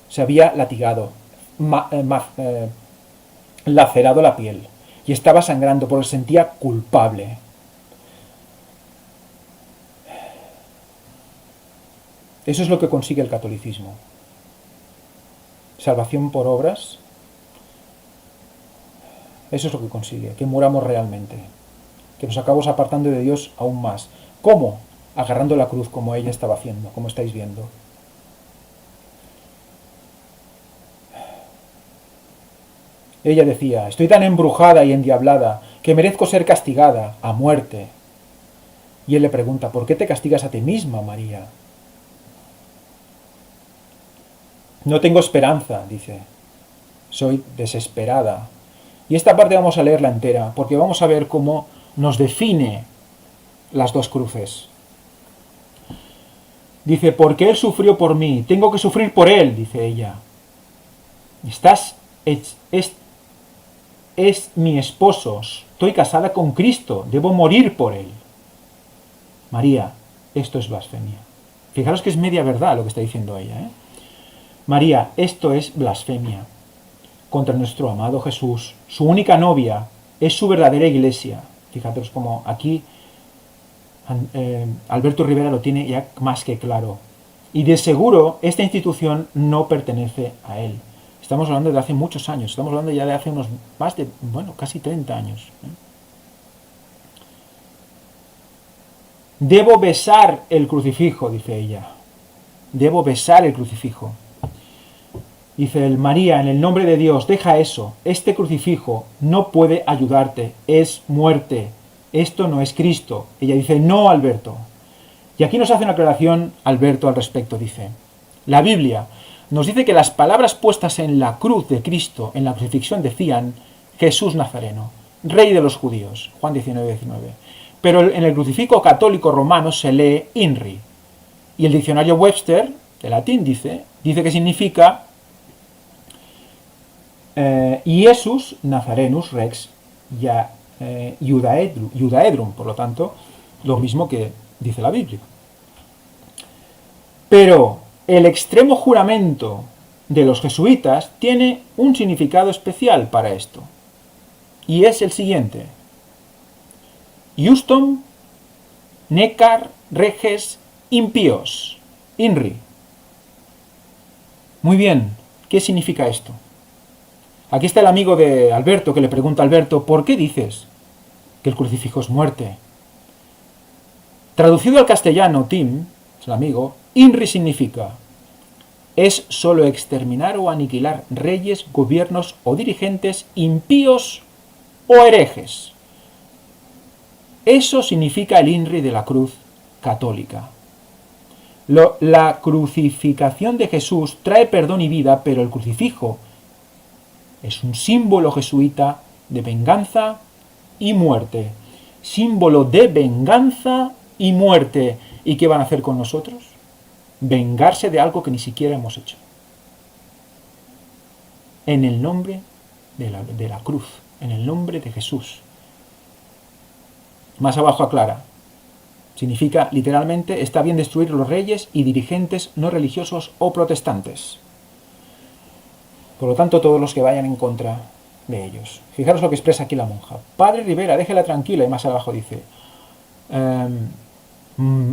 Se había latigado, lacerado la piel y estaba sangrando porque se sentía culpable. Eso es lo que consigue el catolicismo. Salvación por obras. Eso es lo que consigue, que muramos realmente, que nos acabamos apartando de Dios aún más. ¿Cómo? Agarrando la cruz como ella estaba haciendo, como estáis viendo. Ella decía, estoy tan embrujada y endiablada que merezco ser castigada a muerte. Y él le pregunta, ¿por qué te castigas a ti misma, María? No tengo esperanza, dice. Soy desesperada. Y esta parte vamos a leerla entera, porque vamos a ver cómo nos define las 2 cruces. Dice, porque él sufrió por mí, tengo que sufrir por él, dice ella. Es mi esposo, estoy casada con Cristo, debo morir por él. María, esto es blasfemia. Fijaros que es media verdad lo que está diciendo ella, ¿eh? María, esto es blasfemia contra nuestro amado Jesús. Su única novia es su verdadera iglesia. Fijaros como aquí Alberto Rivera lo tiene ya más que claro. Y de seguro esta institución no pertenece a él. Estamos hablando de hace muchos años, estamos hablando ya de hace unos más de, casi 30 años. Debo besar el crucifijo, dice ella. Debo besar el crucifijo. Dice el María, en el nombre de Dios, deja eso. Este crucifijo no puede ayudarte, es muerte. Esto no es Cristo. Ella dice, no, Alberto. Y aquí nos hace una aclaración Alberto al respecto, dice. La Biblia nos dice que las palabras puestas en la cruz de Cristo, en la crucifixión, decían Jesús Nazareno, Rey de los judíos, Juan 19:19. Pero en el crucifijo católico romano se lee INRI. Y el diccionario Webster, de latín, dice que significa Iesus Nazarenus Rex Judaedrum, por lo tanto, lo mismo que dice la Biblia. Pero el extremo juramento de los jesuitas tiene un significado especial para esto. Y es el siguiente. Iustum necar reges impios. INRI. Muy bien, ¿qué significa esto? Aquí está el amigo de Alberto que le pregunta a Alberto, ¿por qué dices que el crucifijo es muerte? Traducido al castellano, Tim, es el amigo, INRI significa es sólo exterminar o aniquilar reyes, gobiernos o dirigentes impíos o herejes. Eso significa el INRI de la cruz católica. La crucificación de Jesús trae perdón y vida, pero el crucifijo es un símbolo jesuita de venganza y muerte. Símbolo de venganza y muerte. ¿Y qué van a hacer con nosotros? Vengarse de algo que ni siquiera hemos hecho. En el nombre de la cruz, en el nombre de Jesús. Más abajo aclara. Significa, literalmente, está bien destruir los reyes y dirigentes no religiosos o protestantes. Por lo tanto, todos los que vayan en contra de ellos. Fijaros lo que expresa aquí la monja. Padre Rivera, déjela tranquila. Y más abajo dice,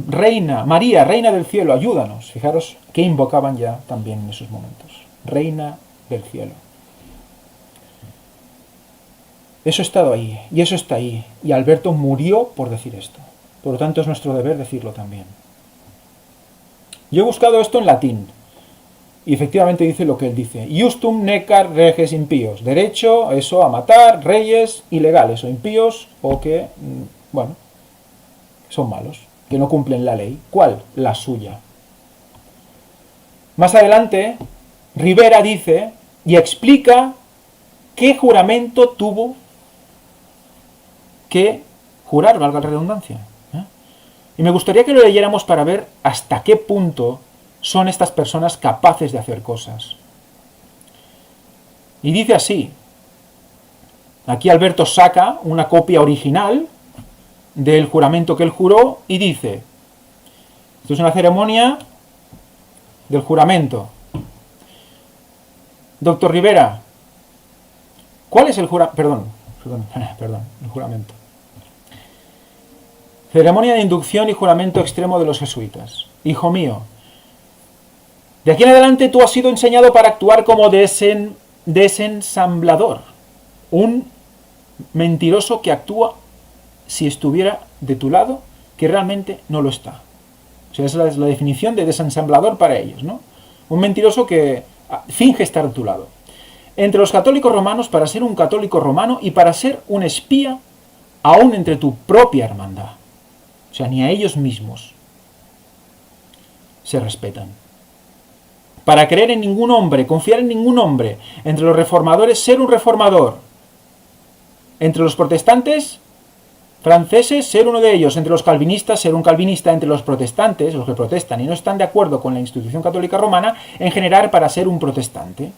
Reina, María, Reina del Cielo, ayúdanos. Fijaros que invocaban ya también en esos momentos. Reina del Cielo. Eso ha estado ahí, y eso está ahí. Y Alberto murió por decir esto. Por lo tanto, es nuestro deber decirlo también. Yo he buscado esto en latín. Y efectivamente dice lo que él dice. Justum necar reges impíos. Derecho, eso, a matar reyes ilegales o impíos o que, bueno, son malos, que no cumplen la ley. ¿Cuál? La suya. Más adelante, Rivera dice y explica qué juramento tuvo que jurar, valga la redundancia. Y me gustaría que lo leyéramos para ver hasta qué punto son estas personas capaces de hacer cosas. Y dice así. Aquí Alberto saca una copia original del juramento que él juró y dice, esto es una ceremonia del juramento. Doctor Rivera, ¿cuál es el juramento? Perdón, el juramento. Ceremonia de inducción y juramento extremo de los jesuitas. Hijo mío, de aquí en adelante tú has sido enseñado para actuar como desensamblador. Un mentiroso que actúa si estuviera de tu lado, que realmente no lo está. O sea, esa es la definición de desensamblador para ellos, ¿no? Un mentiroso que finge estar de tu lado. Entre los católicos romanos, para ser un católico romano y para ser un espía, aún entre tu propia hermandad. O sea, ni a ellos mismos se respetan. Para creer en ningún hombre, confiar en ningún hombre. Entre los reformadores, ser un reformador. Entre los protestantes franceses, ser uno de ellos. Entre los calvinistas, ser un calvinista. Entre los protestantes, los que protestan y no están de acuerdo con la institución católica romana, en general para ser un protestante.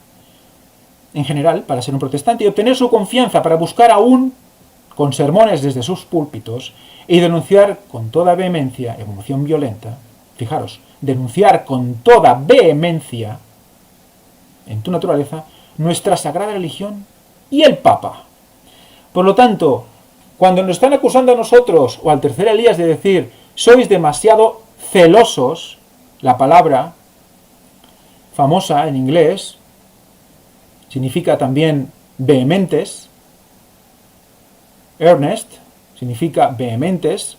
En general, para ser un protestante y obtener su confianza, para buscar aún, con sermones desde sus púlpitos, y denunciar con toda vehemencia, emoción violenta, fijaros, denunciar con toda vehemencia, en tu naturaleza, nuestra sagrada religión y el Papa. Por lo tanto, cuando nos están acusando a nosotros, o al tercer Elías, de decir, sois demasiado celosos, la palabra famosa en inglés, significa también vehementes, earnest, significa vehementes,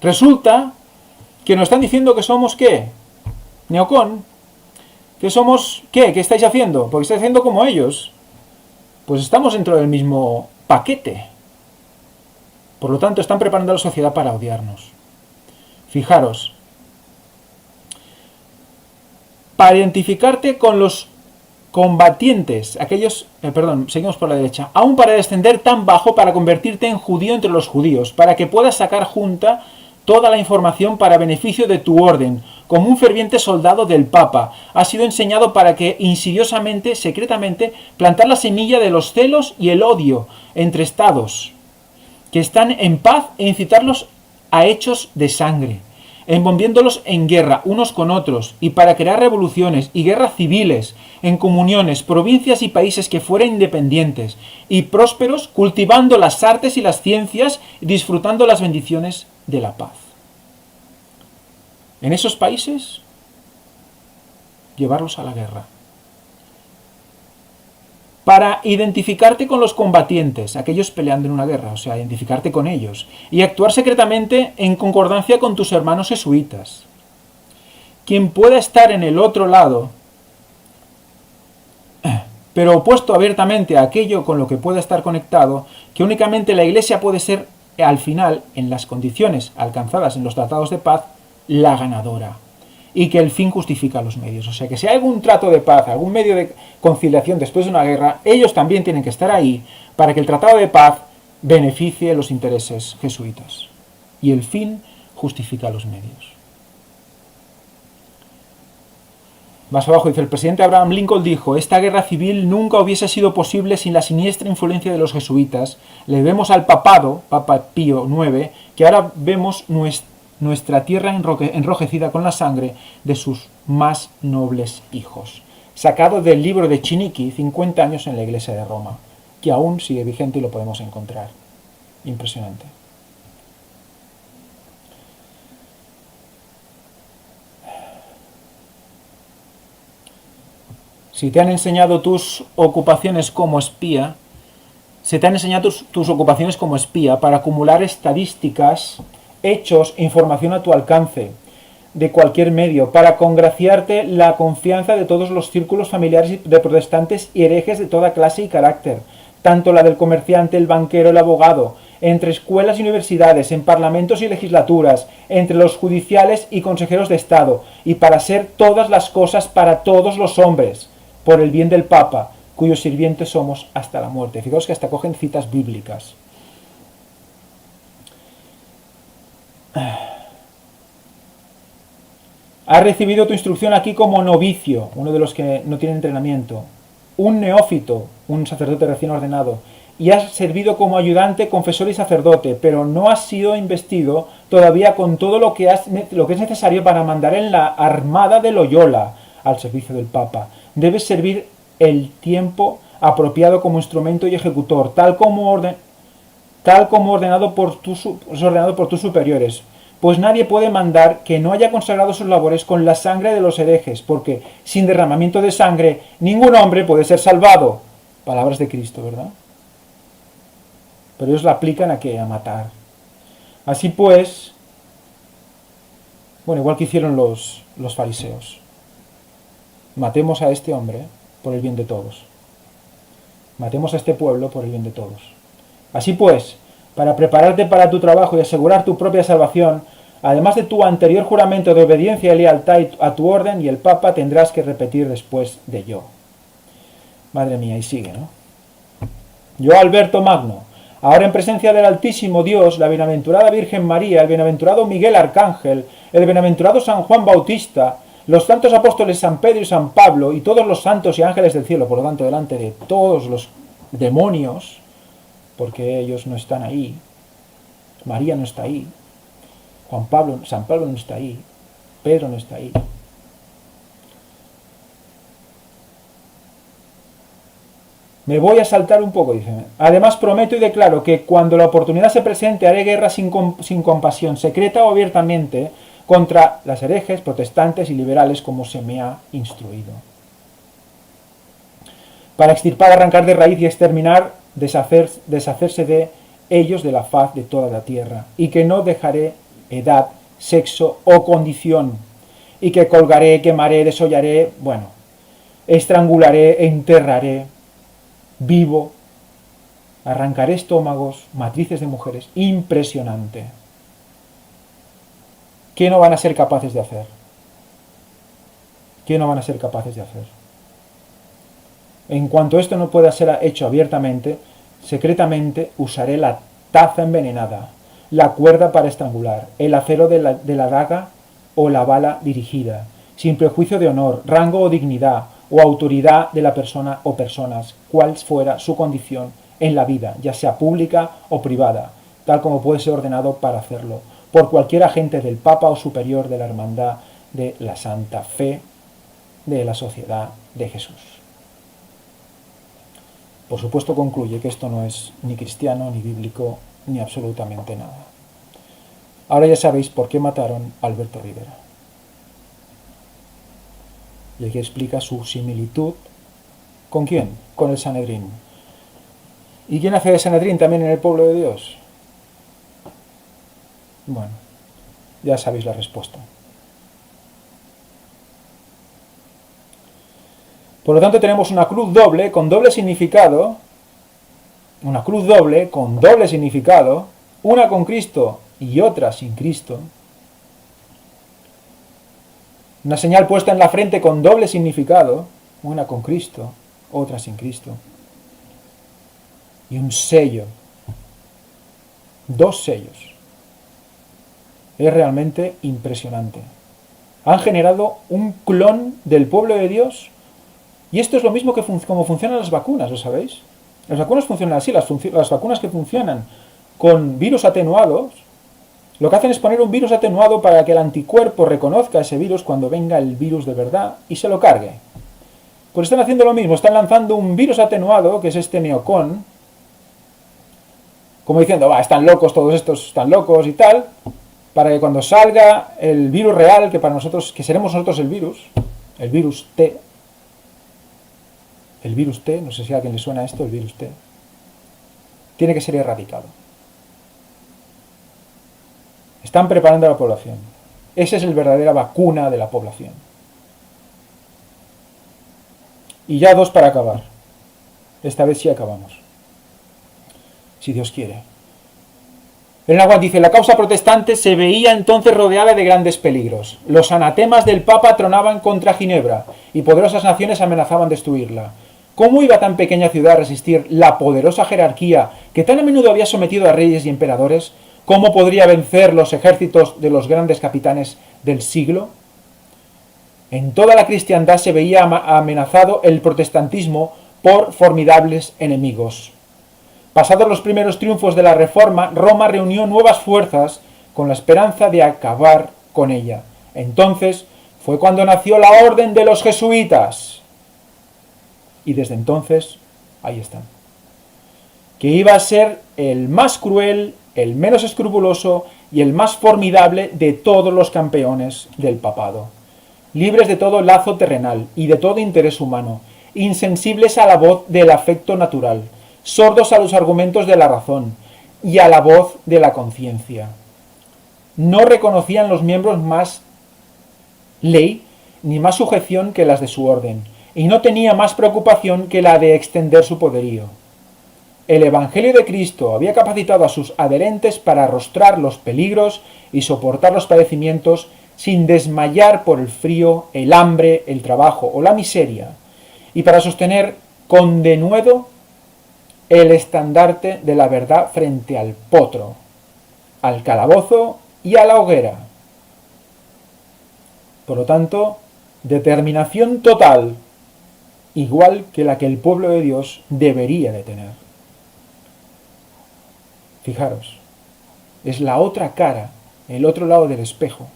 resulta que nos están diciendo que somos ¿qué? Neocon, que somos ¿qué? ¿Qué estáis haciendo? Porque estáis haciendo como ellos. Pues estamos dentro del mismo paquete. Por lo tanto, están preparando a la sociedad para odiarnos. Fijaros, para identificarte con los combatientes, aquellos, seguimos por la derecha, aún para descender tan bajo para convertirte en judío entre los judíos, para que puedas sacar junta toda la información para beneficio de tu orden, como un ferviente soldado del Papa, ha sido enseñado para que insidiosamente, secretamente, plantar la semilla de los celos y el odio entre estados, que están en paz e incitarlos a hechos de sangre, envolviéndolos en guerra unos con otros, y para crear revoluciones y guerras civiles, en comuniones, provincias y países que fueran independientes y prósperos, cultivando las artes y las ciencias y disfrutando las bendiciones de la paz. En esos países, llevarlos a la guerra. Para identificarte con los combatientes, aquellos peleando en una guerra, o sea, identificarte con ellos, y actuar secretamente en concordancia con tus hermanos jesuitas. quien pueda estar en el otro lado, pero opuesto abiertamente a aquello con lo que pueda estar conectado, que únicamente la Iglesia puede ser, al final, en las condiciones alcanzadas en los tratados de paz, la ganadora, y que el fin justifica los medios. O sea que si hay algún trato de paz, algún medio de conciliación después de una guerra, ellos también tienen que estar ahí para que el tratado de paz beneficie los intereses jesuitas. Y el fin justifica los medios. Más abajo dice, el presidente Abraham Lincoln dijo, esta guerra civil nunca hubiese sido posible sin la siniestra influencia de los jesuitas. Le debemos al papado, Papa Pío IX, que ahora vemos nuestra tierra enrojecida con la sangre de sus más nobles hijos. Sacado del libro de Chiniquy, 50 años en la iglesia de Roma, que aún sigue vigente y lo podemos encontrar. Impresionante. Si te han enseñado tus ocupaciones como espía, se te han enseñado tus ocupaciones como espía para acumular estadísticas, hechos e información a tu alcance de cualquier medio, para congraciarte la confianza de todos los círculos familiares de protestantes y herejes de toda clase y carácter, tanto la del comerciante, el banquero, el abogado, entre escuelas y universidades, en parlamentos y legislaturas, entre los judiciales y consejeros de Estado, y para ser todas las cosas para todos los hombres, por el bien del Papa, cuyos sirvientes somos hasta la muerte. Fijaos que hasta cogen citas bíblicas. Has recibido tu instrucción aquí como novicio, uno de los que no tienen entrenamiento, un neófito, un sacerdote recién ordenado, y has servido como ayudante, confesor y sacerdote, pero no has sido investido todavía con todo lo que es necesario para mandar en la armada de Loyola al servicio del Papa. Debes servir el tiempo apropiado como instrumento y ejecutor, tal como ordenado por tus superiores. Pues nadie puede mandar que no haya consagrado sus labores con la sangre de los herejes, porque sin derramamiento de sangre ningún hombre puede ser salvado. Palabras de Cristo, ¿verdad? Pero ellos la aplican a ¿qué? A matar. Así pues, bueno, igual que hicieron los fariseos. Matemos a este hombre por el bien de todos. Matemos a este pueblo por el bien de todos. Así pues, para prepararte para tu trabajo y asegurar tu propia salvación, además de tu anterior juramento de obediencia y lealtad a tu orden y el Papa, tendrás que repetir después de yo. Madre mía, y sigue, ¿no? Yo, Alberto Magno, ahora en presencia del Altísimo Dios, la bienaventurada Virgen María, el bienaventurado Miguel Arcángel, el bienaventurado San Juan Bautista, los santos apóstoles San Pedro y San Pablo y todos los santos y ángeles del cielo, por lo tanto, delante de todos los demonios, porque ellos no están ahí, María no está ahí, San Pablo no está ahí, Pedro no está ahí. Me voy a saltar un poco, dice. Además prometo y declaro que cuando la oportunidad se presente haré guerra sin compasión, secreta o abiertamente, contra las herejes, protestantes y liberales como se me ha instruido. Para extirpar, arrancar de raíz y exterminar, deshacerse de ellos de la faz de toda la tierra, y que no dejaré edad, sexo o condición, y que colgaré, quemaré, desollaré, estrangularé, enterraré, vivo, arrancaré estómagos, matrices de mujeres, impresionante. ¿Qué no van a ser capaces de hacer? ¿Qué no van a ser capaces de hacer? En cuanto esto no pueda ser hecho abiertamente, secretamente usaré la taza envenenada, la cuerda para estrangular, el acero de la daga o la bala dirigida, sin prejuicio de honor, rango o dignidad, o autoridad de la persona o personas, cual fuera su condición en la vida, ya sea pública o privada, tal como puede ser ordenado para hacerlo, por cualquier agente del Papa o superior de la Hermandad de la Santa Fe de la Sociedad de Jesús. Por supuesto concluye que esto no es ni cristiano, ni bíblico, ni absolutamente nada. Ahora ya sabéis por qué mataron a Alberto Rivera. Y aquí explica su similitud. ¿Con quién? Con el Sanedrín. ¿Y quién hace de Sanedrín también en el pueblo de Dios? Bueno, ya sabéis la respuesta. Por lo tanto tenemos una cruz doble con doble significado, una cruz doble con doble significado, una con Cristo y otra sin Cristo. Una señal puesta en la frente con doble significado, una con Cristo, otra sin Cristo. Y un sello, 2 sellos. Es realmente impresionante. Han generado un clon del pueblo de Dios. Y esto es lo mismo que como funcionan las vacunas, ¿lo sabéis? Las vacunas funcionan así, las vacunas que funcionan con virus atenuados, lo que hacen es poner un virus atenuado para que el anticuerpo reconozca ese virus cuando venga el virus de verdad y se lo cargue. Pues están haciendo lo mismo, están lanzando un virus atenuado, que es este neocon, como diciendo, va, están locos todos estos, están locos y tal, para que cuando salga el virus real, que para nosotros, que seremos nosotros el virus T, no sé si a alguien le suena esto, el virus T, tiene que ser erradicado. Están preparando a la población. Esa es la verdadera vacuna de la población. Y ya 2 para acabar. Esta vez sí acabamos. Si Dios quiere. El Nahuatl dice, la causa protestante se veía entonces rodeada de grandes peligros. Los anatemas del Papa tronaban contra Ginebra y poderosas naciones amenazaban destruirla. ¿Cómo iba tan pequeña ciudad a resistir la poderosa jerarquía que tan a menudo había sometido a reyes y emperadores? ¿Cómo podría vencer los ejércitos de los grandes capitanes del siglo? En toda la cristiandad se veía amenazado el protestantismo por formidables enemigos. Pasados los primeros triunfos de la Reforma, Roma reunió nuevas fuerzas con la esperanza de acabar con ella. Entonces fue cuando nació la Orden de los Jesuitas. Y desde entonces, ahí están. Que iba a ser el más cruel, el menos escrupuloso y el más formidable de todos los campeones del papado. Libres de todo lazo terrenal y de todo interés humano, insensibles a la voz del afecto natural, sordos a los argumentos de la razón y a la voz de la conciencia. No reconocían los miembros más ley ni más sujeción que las de su orden, y no tenía más preocupación que la de extender su poderío. El Evangelio de Cristo había capacitado a sus adherentes para arrostrar los peligros y soportar los padecimientos sin desmayar por el frío, el hambre, el trabajo o la miseria, y para sostener con denuedo el estandarte de la verdad frente al potro, al calabozo y a la hoguera. Por lo tanto, determinación total, igual que la que el pueblo de Dios debería de tener. Fijaros, es la otra cara, el otro lado del espejo,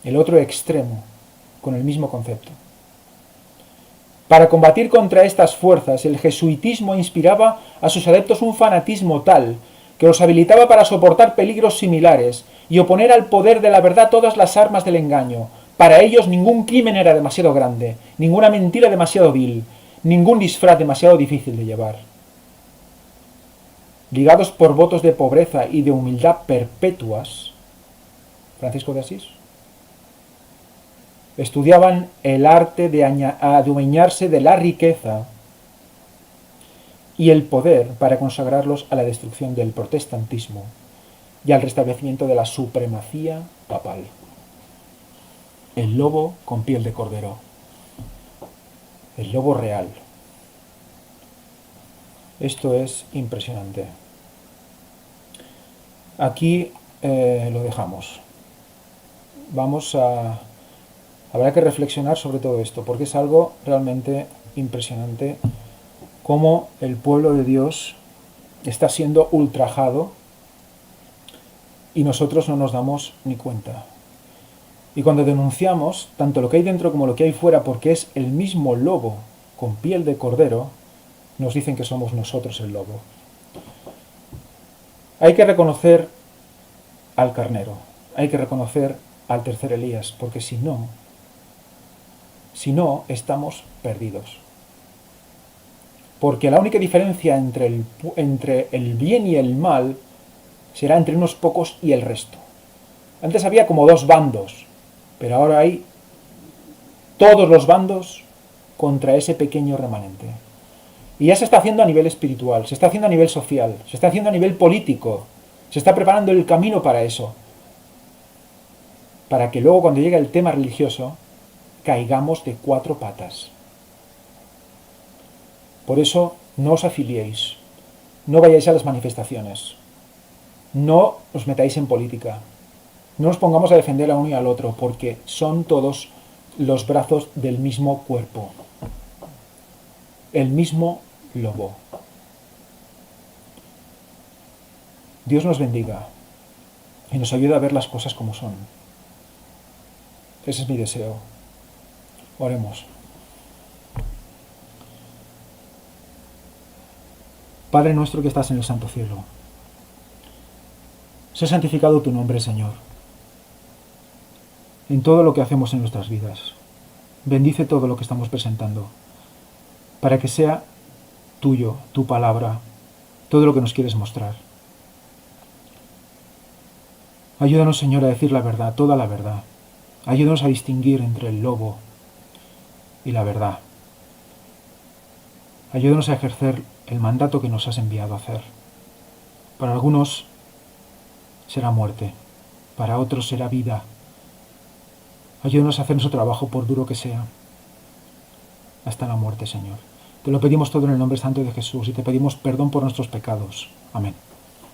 el otro extremo, con el mismo concepto. Para combatir contra estas fuerzas, el jesuitismo inspiraba a sus adeptos un fanatismo tal que los habilitaba para soportar peligros similares y oponer al poder de la verdad todas las armas del engaño. Para ellos ningún crimen era demasiado grande, ninguna mentira demasiado vil, ningún disfraz demasiado difícil de llevar. Ligados por votos de pobreza y de humildad perpetuas, Francisco de Asís, estudiaban el arte de adueñarse de la riqueza y el poder para consagrarlos a la destrucción del protestantismo y al restablecimiento de la supremacía papal. El lobo con piel de cordero, el lobo real. Esto es impresionante. Aquí lo dejamos. Habrá que reflexionar sobre todo esto, porque es algo realmente impresionante cómo el pueblo de Dios está siendo ultrajado y nosotros no nos damos ni cuenta. Y cuando denunciamos tanto lo que hay dentro como lo que hay fuera, porque es el mismo lobo con piel de cordero, nos dicen que somos nosotros el lobo. Hay que reconocer al carnero, hay que reconocer al tercer Elías, porque si no, estamos perdidos. Porque la única diferencia entre el bien y el mal será entre unos pocos y el resto. Antes había como 2 bandos, pero ahora hay todos los bandos contra ese pequeño remanente. Y ya se está haciendo a nivel espiritual, se está haciendo a nivel social, se está haciendo a nivel político, se está preparando el camino para eso. Para que luego cuando llegue el tema religioso, caigamos de 4 patas. Por eso, no os afiliéis, no vayáis a las manifestaciones, no os metáis en política, no nos pongamos a defender a uno y al otro, porque son todos los brazos del mismo cuerpo, el mismo lobo. Dios nos bendiga y nos ayude a ver las cosas como son. Ese es mi deseo. Oremos. Padre nuestro que estás en el santo cielo, sea santificado tu nombre, Señor, en todo lo que hacemos en nuestras vidas. Bendice todo lo que estamos presentando, para que sea tuyo, tu palabra, todo lo que nos quieres mostrar. Ayúdanos, Señor, a decir la verdad, toda la verdad. Ayúdanos a distinguir entre el lobo y la verdad. Ayúdanos a ejercer el mandato que nos has enviado a hacer. Para algunos será muerte, para otros será vida. Ayúdanos a hacer nuestro trabajo por duro que sea, hasta la muerte, Señor. Te lo pedimos todo en el nombre santo de Jesús y te pedimos perdón por nuestros pecados. Amén.